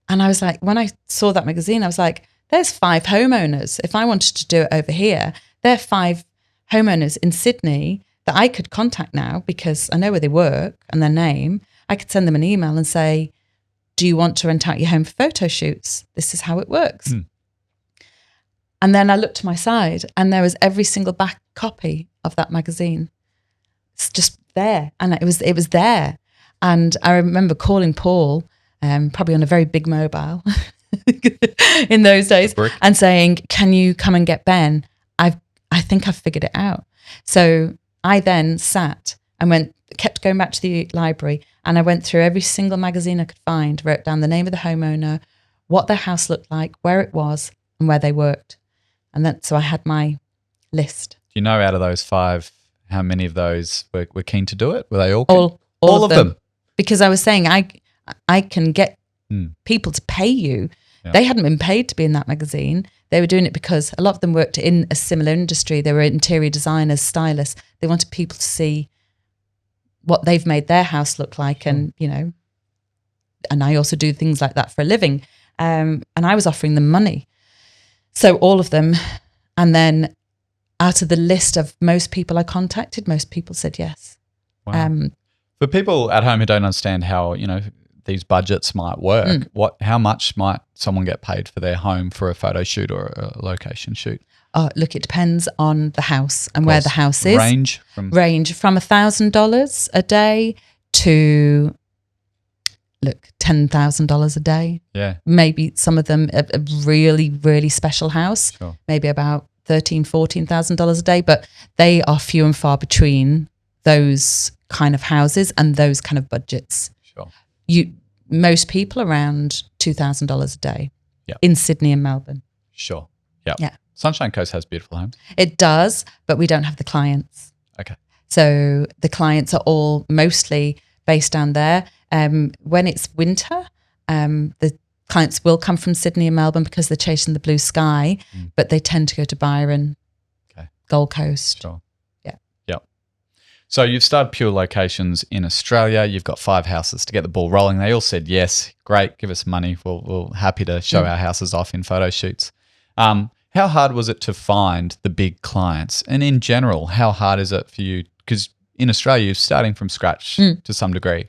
And I was like, when I saw that magazine, I was like, there's 5 homeowners. If I wanted to do it over here, there are 5 homeowners in Sydney that I could contact now because I know where they work and their name. I could send them an email and say, do you want to rent out your home for photo shoots? This is how it works. And then I looked to my side and there was every single back copy of that magazine. It's just there. And it was there. And I remember calling Paul, probably on a very big mobile in those days, and saying, can you come and get Ben? I think I've figured it out. So I then sat and kept going back to the library, and I went through every single magazine I could find, wrote down the name of the homeowner, what their house looked like, where it was, and where they worked. And then, so I had my list. Do you know out of those 5, how many of those were keen to do it? Were they all keen? All of them. Because I was saying, I can get people to pay you. Yeah. They hadn't been paid to be in that magazine. They were doing it because a lot of them worked in a similar industry. They were interior designers, stylists. They wanted people to see what they've made their house look like. And, you know, and I also do things like that for a living. And I was offering them money. So all of them. And then out of the list of most people I contacted, most people said yes. Wow. For people at home who don't understand how, you know, these budgets might work, how much might someone get paid for their home for a photo shoot or a location shoot? Oh, look, it depends on the house and where the house is. Range from $1,000 a day to $10,000 a day. Yeah. Maybe some of them a really, really special house. Sure. Maybe about $13,000-$14,000 a day, but they are few and far between, those kind of houses and those kind of budgets. Sure. Most people around $2,000 a day. Yep. In Sydney and Melbourne. Sure. Yep. Yeah. Sunshine Coast has beautiful homes. It does, but we don't have the clients. Okay. So the clients are all mostly based down there. When it's winter, the clients will come from Sydney and Melbourne because they're chasing the blue sky, but they tend to go to Byron, Gold Coast. Sure. So you've started Pure Locations in Australia. You've got 5 houses to get the ball rolling. They all said, yes, great, give us money. We're happy to show our houses off in photo shoots. How hard was it to find the big clients? And in general, how hard is it for you? Because in Australia, you're starting from scratch to some degree.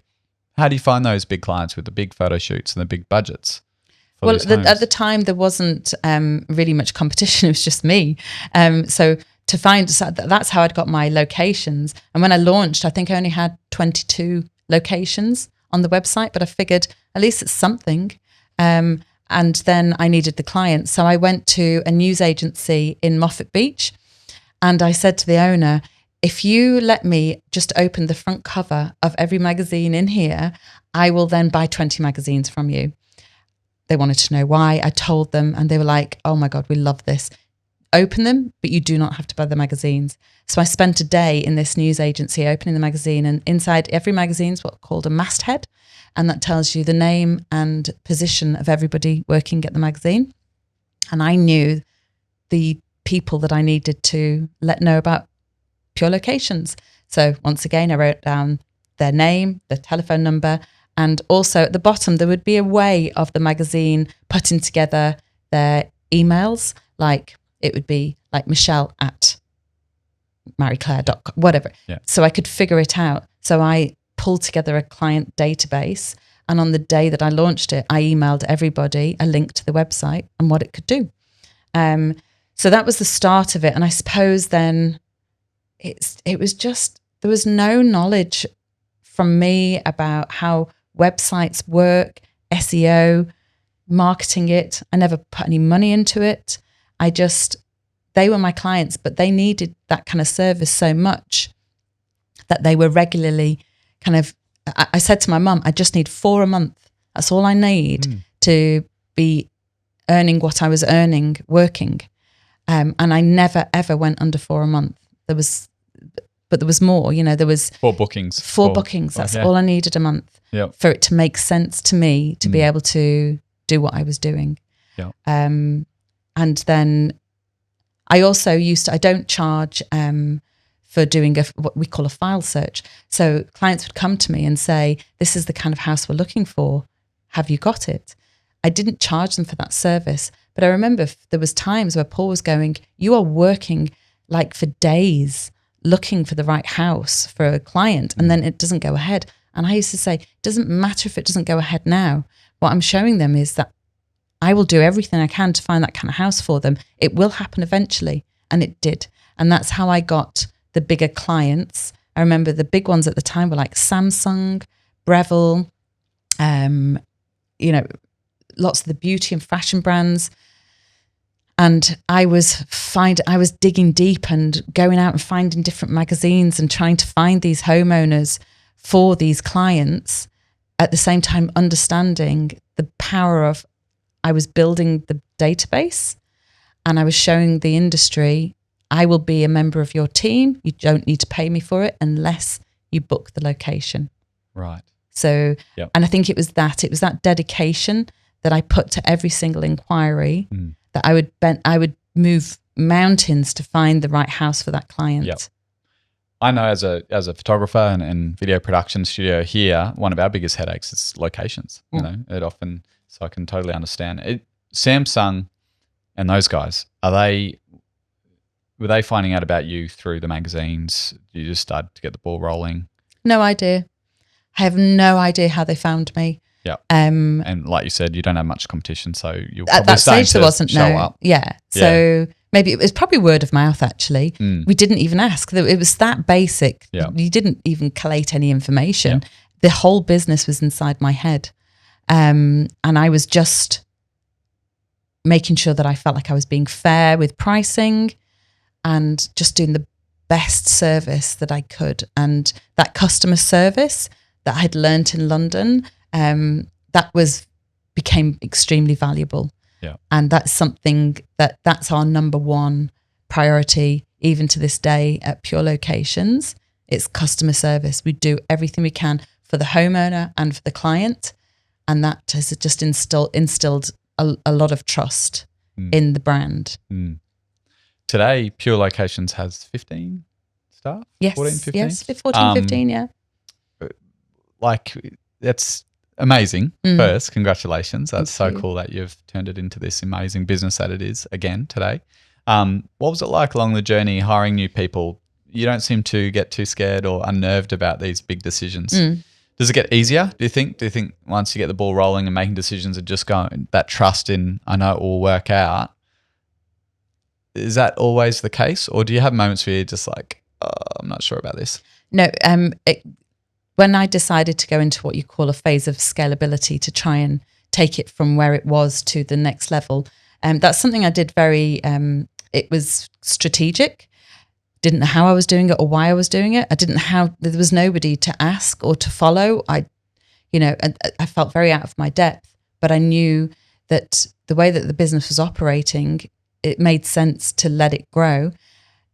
How do you find those big clients with the big photo shoots and the big budgets? Well, at the time, there wasn't really much competition. It was just me. So to find, that's how I'd got my locations. And when I launched, I think I only had 22 locations on the website, but I figured at least it's something. And then I needed the clients. So I went to a news agency in Moffat Beach and I said to the owner, if you let me just open the front cover of every magazine in here, I will then buy 20 magazines from you. They wanted to know why. I told them and they were like, oh my God, we love this. Open them, but you do not have to buy the magazines. So I spent a day in this news agency opening the magazine, and inside every magazine is what's called a masthead, and that tells you the name and position of everybody working at the magazine. And I knew the people that I needed to let know about Pure Locations. So once again, I wrote down their name, their telephone number, and also at the bottom there would be a way of the magazine putting together their emails, like it would be like Michelle at marieclaire.com, whatever. Yeah. So I could figure it out. So I pulled together a client database, and on the day that I launched it, I emailed everybody a link to the website and what it could do. So that was the start of it. And I suppose then it was just, there was no knowledge from me about how websites work, SEO, marketing it. I never put any money into it. They were my clients, but they needed that kind of service so much that they were regularly kind of, I said to my mum, I just need 4 a month. That's all I need to be earning what I was earning working. And I never, ever went under 4 a month. But there was more, there was 4 bookings. 4 bookings. That's all I needed a month for it to make sense to me to be able to do what I was doing. Yeah. And then I also I don't charge for doing what we call a file search. So clients would come to me and say, this is the kind of house we're looking for. Have you got it? I didn't charge them for that service, but I remember there was times where Paul was going, you are working like for days looking for the right house for a client, and then it doesn't go ahead. And I used to say, it doesn't matter if it doesn't go ahead now. What I'm showing them is that I will do everything I can to find that kind of house for them. It will happen eventually. And it did. And that's how I got the bigger clients. I remember the big ones at the time were like Samsung, Breville, lots of the beauty and fashion brands. And I was digging deep and going out and finding different magazines and trying to find these homeowners for these clients, at the same time understanding the power of, I was building the database and I was showing the industry, I will be a member of your team. You don't need to pay me for it unless you book the location. Right. So, and I think it was that dedication that I put to every single inquiry, that I would move mountains to find the right house for that client. Yep. I know as a photographer and video production studio here, one of our biggest headaches is locations. You know, it often, so I can totally understand it. Samsung and those guys, were they finding out about you through the magazines? You just started to get the ball rolling? No idea. I have no idea how they found me. Yeah. And like you said, you don't have much competition, so you're probably at that starting stage there wasn't show up. Yeah. So maybe it was probably word of mouth. Actually, we didn't even ask. It was that basic. Yeah. You didn't even collate any information. Yeah. The whole business was inside my head, and I was just making sure that I felt like I was being fair with pricing, and just doing the best service that I could. And that customer service that I had learnt in London, became extremely valuable. Yeah. And that's something that's our number one priority, even to this day at Pure Locations. It's customer service. We do everything we can for the homeowner and for the client. And that has just instilled a lot of trust in the brand. Today, Pure Locations has 15 staff? Yes. 14, 15? Yes, 14, 15, yeah. Like, that's amazing. First, congratulations. That's so cool that you've turned it into this amazing business that it is again today. What was it like along the journey hiring new people? You don't seem to get too scared or unnerved about these big decisions. Does it get easier, do you think? Do you think once you get the ball rolling and making decisions and just going, that trust in, I know it will work out, is that always the case? Or do you have moments where you're just like, oh, I'm not sure about this? No, when I decided to go into what you call a phase of scalability to try and take it from where it was to the next level, that's something I did very, it was strategic. Didn't know how I was doing it or why I was doing it. There was nobody to ask or to follow. I felt very out of my depth, but I knew that the way that the business was operating, it made sense to let it grow.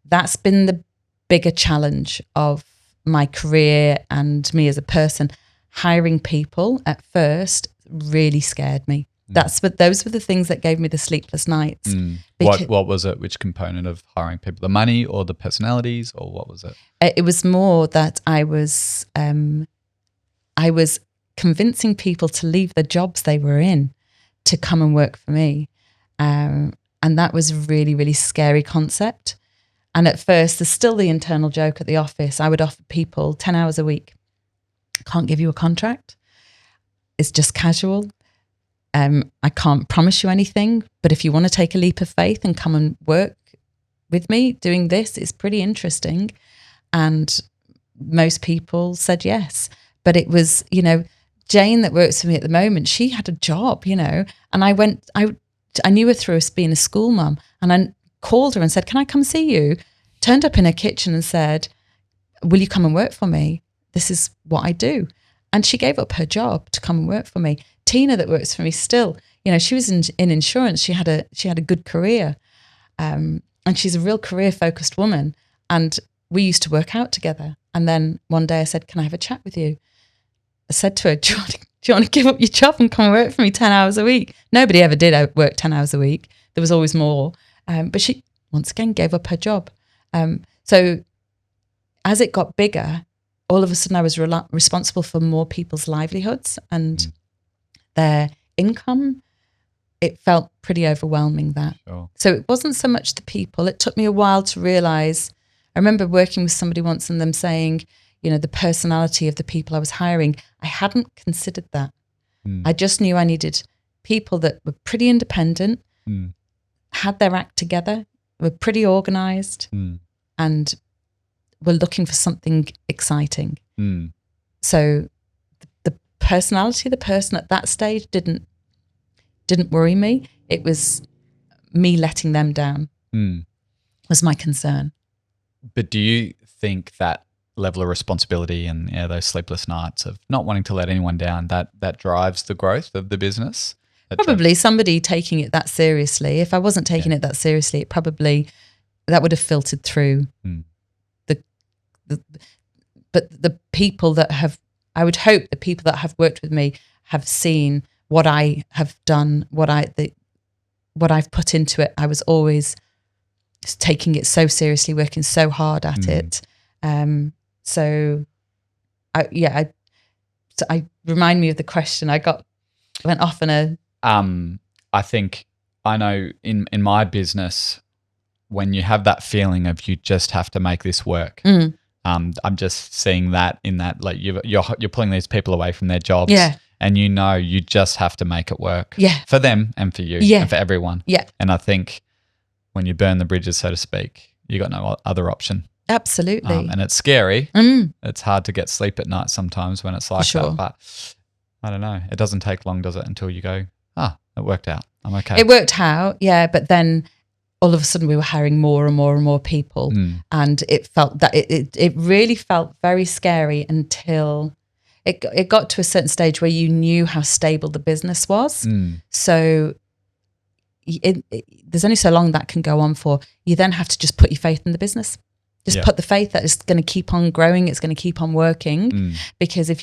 That's been the bigger challenge of my career and me as a person. Hiring people at first really scared me. Those were the things that gave me the sleepless nights. What was it? Which component of hiring people? The money or the personalities, or what was it? It was more that I was convincing people to leave the jobs they were in to come and work for me. And that was a really, really scary concept. And at first, there's still the internal joke at the office. I would offer people 10 hours a week. Can't give you a contract. It's just casual. I can't promise you anything, but if you want to take a leap of faith and come and work with me doing this, it's pretty interesting. And most people said yes. But it was, Jane that works for me at the moment, she had a job, and I knew her through us being a school mum, and I called her and said, can I come see you? Turned up in her kitchen and said, will you come and work for me? This is what I do. And she gave up her job to come and work for me. Tina that works for me still, she was in insurance. She had a good career. And she's a real career focused woman. And we used to work out together. And then one day I said, can I have a chat with you? I said to her, do you want to give up your job and come and work for me 10 hours a week? Nobody ever did work 10 hours a week. There was always more. But she, once again, gave up her job. So as it got bigger, all of a sudden I was responsible for more people's livelihoods and their income. It felt pretty overwhelming, that. Sure. So it wasn't so much the people. It took me a while to realize. I remember working with somebody once and them saying, the personality of the people I was hiring, I hadn't considered that. I just knew I needed people that were pretty independent, had their act together, were pretty organized, and were looking for something exciting. So the personality of the person at that stage didn't worry me. It was me letting them down was my concern. But do you think that level of responsibility and those sleepless nights of not wanting to let anyone down, that drives the growth of the business? Probably somebody taking it that seriously. If I wasn't taking it that seriously, it probably, that would have filtered through but the people that have, I would hope the people that have worked with me have seen what I have done, what I've put into it. I was always taking it so seriously, working so hard at it. So I remind me of the question I went off on a. I think I know in my business, when you have that feeling of you just have to make this work, I'm just seeing that in that, like you're pulling these people away from their jobs, and you just have to make it work, for them and for you, and for everyone, And I think when you burn the bridges, so to speak, you got no other option. Absolutely, and it's scary. It's hard to get sleep at night sometimes when it's like that, but I don't know. It doesn't take long, does it, until you go, it worked out. I'm okay. It worked out, but then all of a sudden we were hiring more and more and more people, and it felt that it really felt very scary until it got to a certain stage where you knew how stable the business was. So there's only so long that can go on for. You then have to just put your faith in the business. Just put the faith that it's going to keep on growing, it's going to keep on working. Because if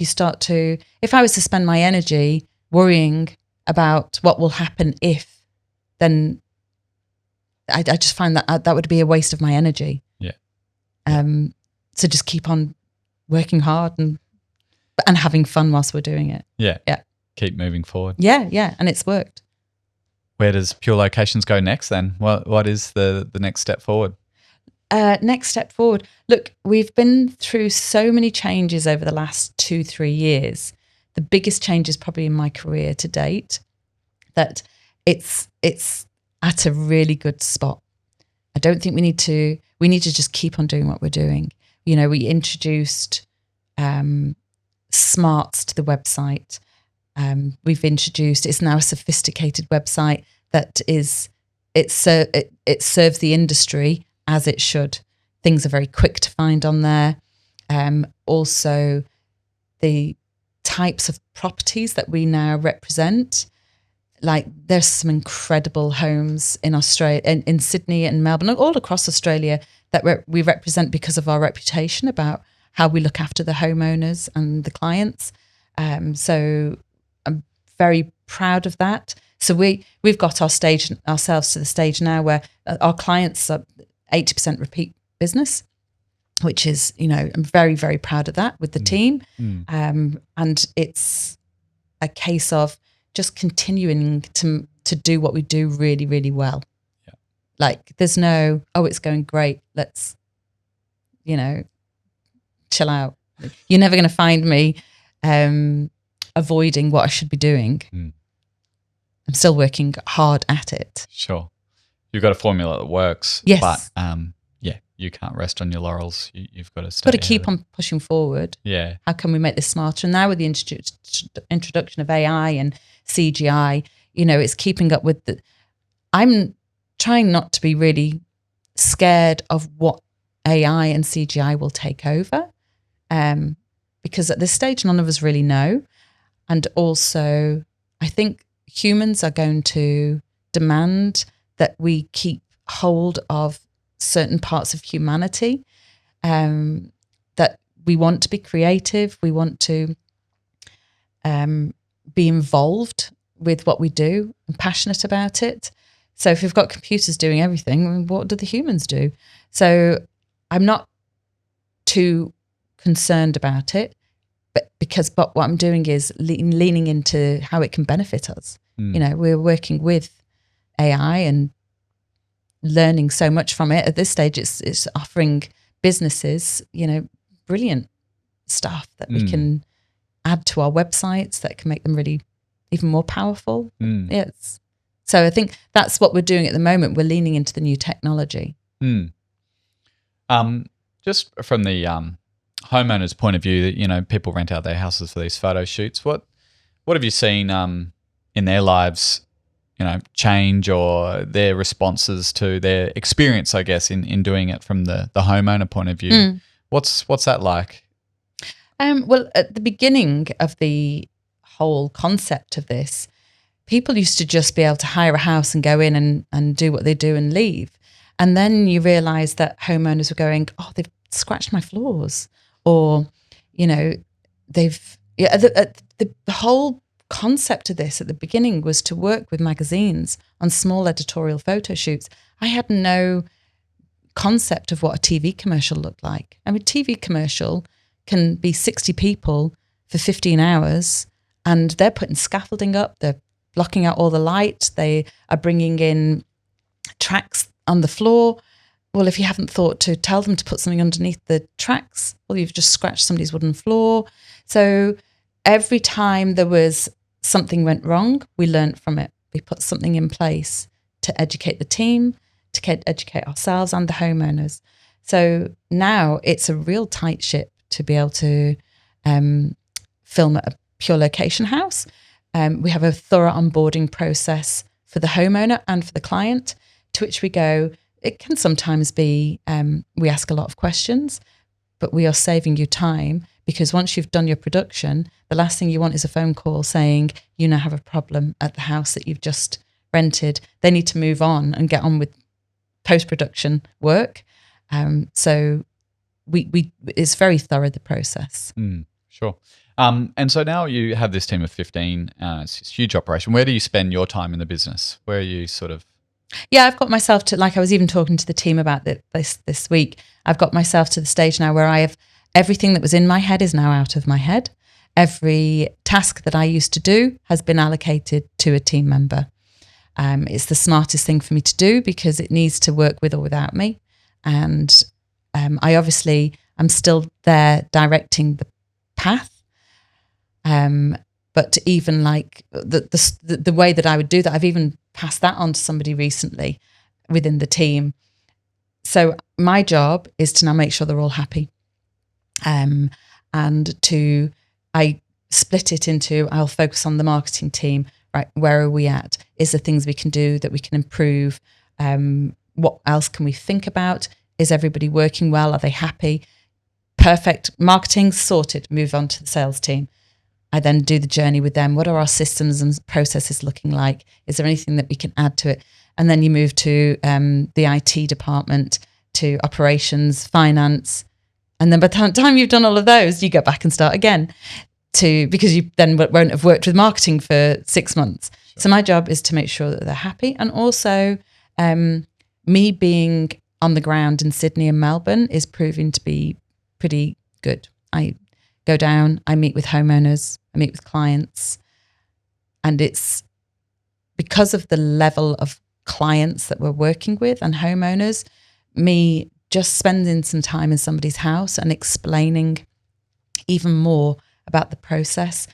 I was to spend my energy worrying about what will happen then I just find that would be a waste of my energy. So just keep on working hard and having fun whilst we're doing it. Keep moving forward. And it's worked. Where does Pure Locations go next then? What is the next step forward? Next step forward. Look, we've been through so many changes over the last 2-3 years. The biggest change is probably in my career to date, that it's at a really good spot. I don't think we need to just keep on doing what we're doing. We introduced smarts to the website. We've introduced, it's now a sophisticated website that it serves the industry as it should. Things are very quick to find on there. Also, the types of properties that we now represent, like there's some incredible homes in Australia, in Sydney and Melbourne, all across Australia that we represent because of our reputation about how we look after the homeowners and the clients. So I'm very proud of that. So we've got ourselves to the stage now where our clients are 80% repeat business, which is, I'm very, very proud of that with the team. And it's a case of just continuing to do what we do really, really well. Like there's no, it's going great, let's, chill out. You're never going to find me avoiding what I should be doing. I'm still working hard at it. Sure. You've got a formula that works. Yes. But you can't rest on your laurels. You've got to stay. Got to keep on pushing forward. Yeah. How can we make this smarter? And now with the introduction of AI and CGI, it's keeping up with I'm trying not to be really scared of what AI and CGI will take over, because at this stage, none of us really know. And also, I think humans are going to demand that we keep hold of certain parts of humanity, that we want to be creative, we want to be involved with what we do and passionate about it. So if we've got computers doing everything, what do the humans do? So I'm not too concerned about it, but what I'm doing is leaning into how it can benefit us. We're working with AI and learning so much from it. At this stage, it's offering businesses, brilliant stuff that we can add to our websites that can make them really even more powerful. Yes. So I think that's what we're doing at the moment. We're leaning into the new technology. Just from the homeowner's point of view, that people rent out their houses for these photo shoots. What have you seen in their lives, change, or their responses to their experience, I guess, in doing it from the homeowner point of view? What's that like? Well, at the beginning of the whole concept of this, people used to just be able to hire a house and go in and do what they do and leave. And then you realise that homeowners were going, oh, they've scratched my floors, or, they've the whole concept of this at the beginning was to work with magazines on small editorial photo shoots. I had no concept of what a TV commercial looked like. I mean, TV commercial can be 60 people for 15 hours, and they're putting scaffolding up, they're blocking out all the light, they are bringing in tracks on the floor. Well, if you haven't thought to tell them to put something underneath the tracks, well, you've just scratched somebody's wooden floor. So every time there was something went wrong, we learned from it. We put something in place to educate the team, to educate ourselves and the homeowners. So now it's a real tight ship to be able to film at a pure location house. We have a thorough onboarding process for the homeowner and for the client, to which we go. It can sometimes be, we ask a lot of questions, but we are saving you time, because once you've done your production, the last thing you want is a phone call saying, you now have a problem at the house that you've just rented. They need to move on and get on with post-production work. So it's very thorough, the process. Sure. And so now you have this team of 15. It's a huge operation. Where do you spend your time in the business? Where are you sort of? Yeah, I've got myself to, like I was even talking to the team about this week, I've got myself to the stage now where I have everything that was in my head is now out of my head. Every task that I used to do has been allocated to a team member. It's the smartest thing for me to do, because it needs to work with or without me. And I obviously am still there directing the path. But even like the way that I would do that, I've even passed that on to somebody recently within the team. So my job is to now make sure they're all happy. And I split it into, I'll focus on the marketing team, right? Where are we at? Is there things we can do that we can improve? What else can we think about? Is everybody working well? Are they happy? Perfect. Marketing sorted. Move on to the sales team. I then do the journey with them. What are our systems and processes looking like? Is there anything that we can add to it? And then you move to the IT department, to operations, finance. And then by the time you've done all of those, you go back and start again, because you then won't have worked with marketing for 6 months. Sure. So my job is to make sure that they're happy. And also me being on the ground in Sydney and Melbourne is proving to be pretty good. I go down, I meet with homeowners, I meet with clients, and it's because of the level of clients that we're working with and homeowners, me just spending some time in somebody's house and explaining even more about the process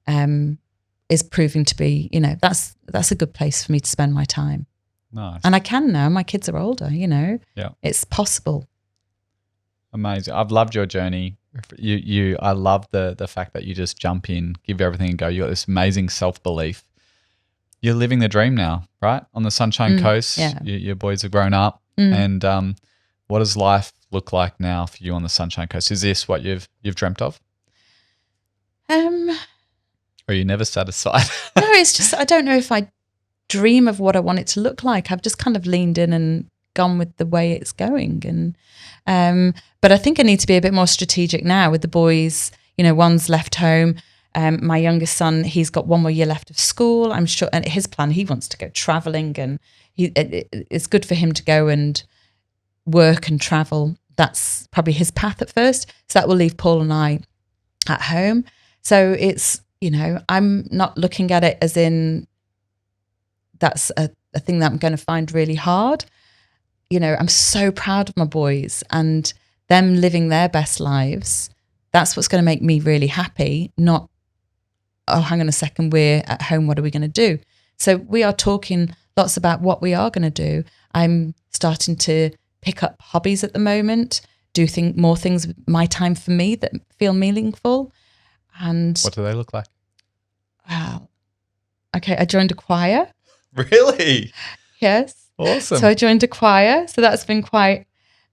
is proving to be, that's a good place for me to spend my time. Nice. And I can now, my kids are older, Yeah. It's possible. Amazing. I've loved your journey. I love the fact that you just jump in, give everything a go. You got this amazing self-belief. You're living the dream now, right? On the Sunshine Coast. Yeah. Your boys have grown up. And what does life look like now for you on the Sunshine Coast? Is this what you've dreamt of? Or are you never satisfied? No, it's just, I don't know if I dream of what I want it to look like. I've just kind of leaned in and gone with the way it's going. And but I think I need to be a bit more strategic now with the boys. One's left home. My youngest son, he's got 1 more year left of school. I'm sure, and his plan, he wants to go traveling, and it's good for him to go and work and travel. that's probably his path at first. So that will leave Paul and I at home. So it's, I'm not looking at it as in that's a thing that I'm going to find really hard. I'm so proud of my boys and them living their best lives. That's what's going to make me really happy, not, oh, hang on a second, we're at home, what are we going to do? So we are talking lots about what we are going to do. I'm starting to pick up hobbies at the moment, do more things with my time for me that feel meaningful. And what do they look like? Wow. Okay, I joined a choir. Really? Yes. Awesome. So I joined a choir. So that's been quite,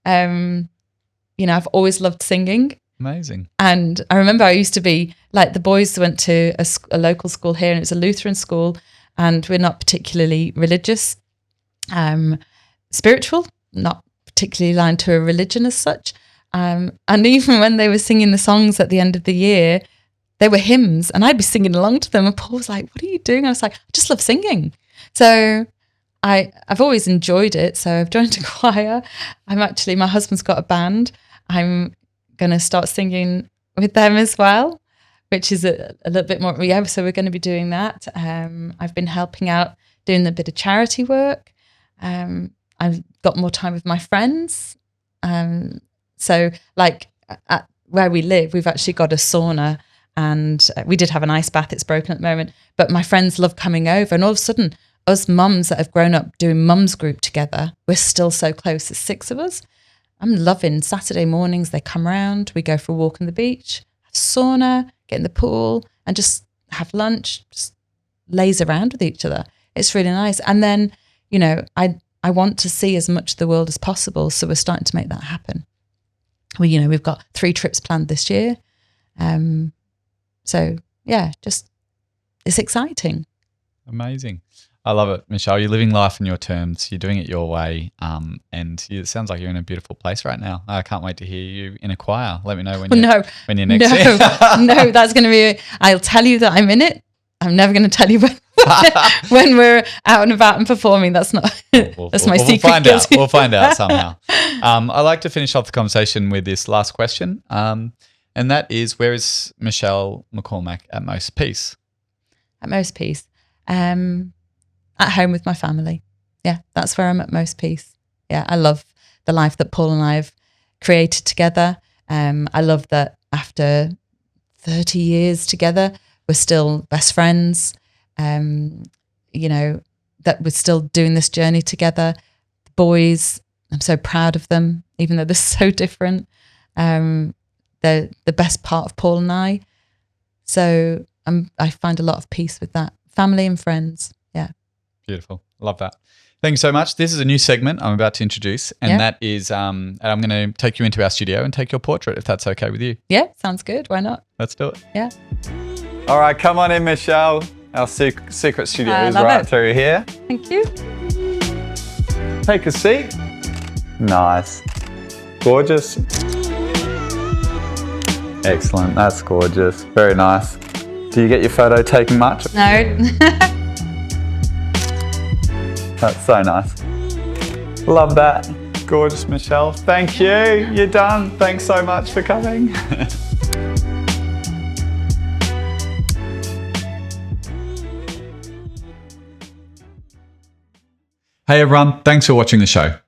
I've always loved singing. Amazing. And I remember I used to be like, the boys went to a local school here, and it was a Lutheran school, and we're not particularly religious, spiritual, not particularly aligned to a religion as such. And even when they were singing the songs at the end of the year, they were hymns, and I'd be singing along to them. And Paul was like, "What are you doing?" And I was like, "I just love singing." So I've always enjoyed it. So I've joined a choir. My husband's got a band. I'm going to start singing with them as well, which is a little bit more. Yeah, so we're going to be doing that. I've been helping out, doing a bit of charity work. I've got more time with my friends. So like at where we live, we've actually got a sauna, and we did have an ice bath. It's broken at the moment, but my friends love coming over, and all of a sudden, us mums that have grown up doing mums group together, we're still so close. There's 6 of us. I'm loving Saturday mornings. They come around, we go for a walk on the beach, have sauna, get in the pool, and just have lunch, just laze around with each other. It's really nice. And then, I want to see as much of the world as possible. So we're starting to make that happen. We've got 3 trips planned this year. So yeah, just, it's exciting. Amazing. I love it, Michelle. You're living life on your terms. You're doing it your way. It sounds like you're in a beautiful place right now. I can't wait to hear you in a choir. Let me know when you're next. No, that's going to be, I'll tell you that I'm in it. I'm never going to tell you when we're out and about and performing. That's not, that's my secret. We'll find out. We'll find out somehow. I like to finish off the conversation with this last question. And that is, where is Michelle McCormac at most peace? At most peace. At home with my family. Yeah, that's where I'm at most peace. Yeah, I love the life that Paul and I have created together. I love that after 30 years together, we're still best friends. That we're still doing this journey together. The boys, I'm so proud of them, even though they're so different. They're the best part of Paul and I. So I find a lot of peace with that. Family and friends. Yeah. Beautiful. Love that. Thank you so much. This is a new segment I'm about to introduce, and that is, and I'm going to take you into our studio and take your portrait, if that's okay with you. Yeah, sounds good. Why not? Let's do it. Yeah. All right, come on in, Michelle. Our secret studio is right through here. Thank you. Take a seat. Nice. Gorgeous. Excellent. That's gorgeous. Very nice. Do you get your photo taken much? No. That's so nice. Love that. Gorgeous, Michelle. Thank you. You're done. Thanks so much for coming. Hey everyone, thanks for watching the show.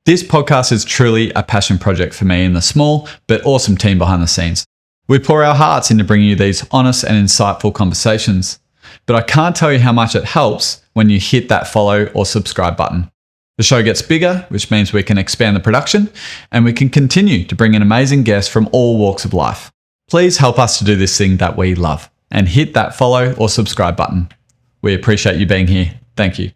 This podcast is truly a passion project for me and the small but awesome team behind the scenes. We pour our hearts into bringing you these honest and insightful conversations, but I can't tell you how much it helps when you hit that follow or subscribe button. The show gets bigger, which means we can expand the production and we can continue to bring in amazing guests from all walks of life. Please help us to do this thing that we love and hit that follow or subscribe button. We appreciate you being here. Thank you.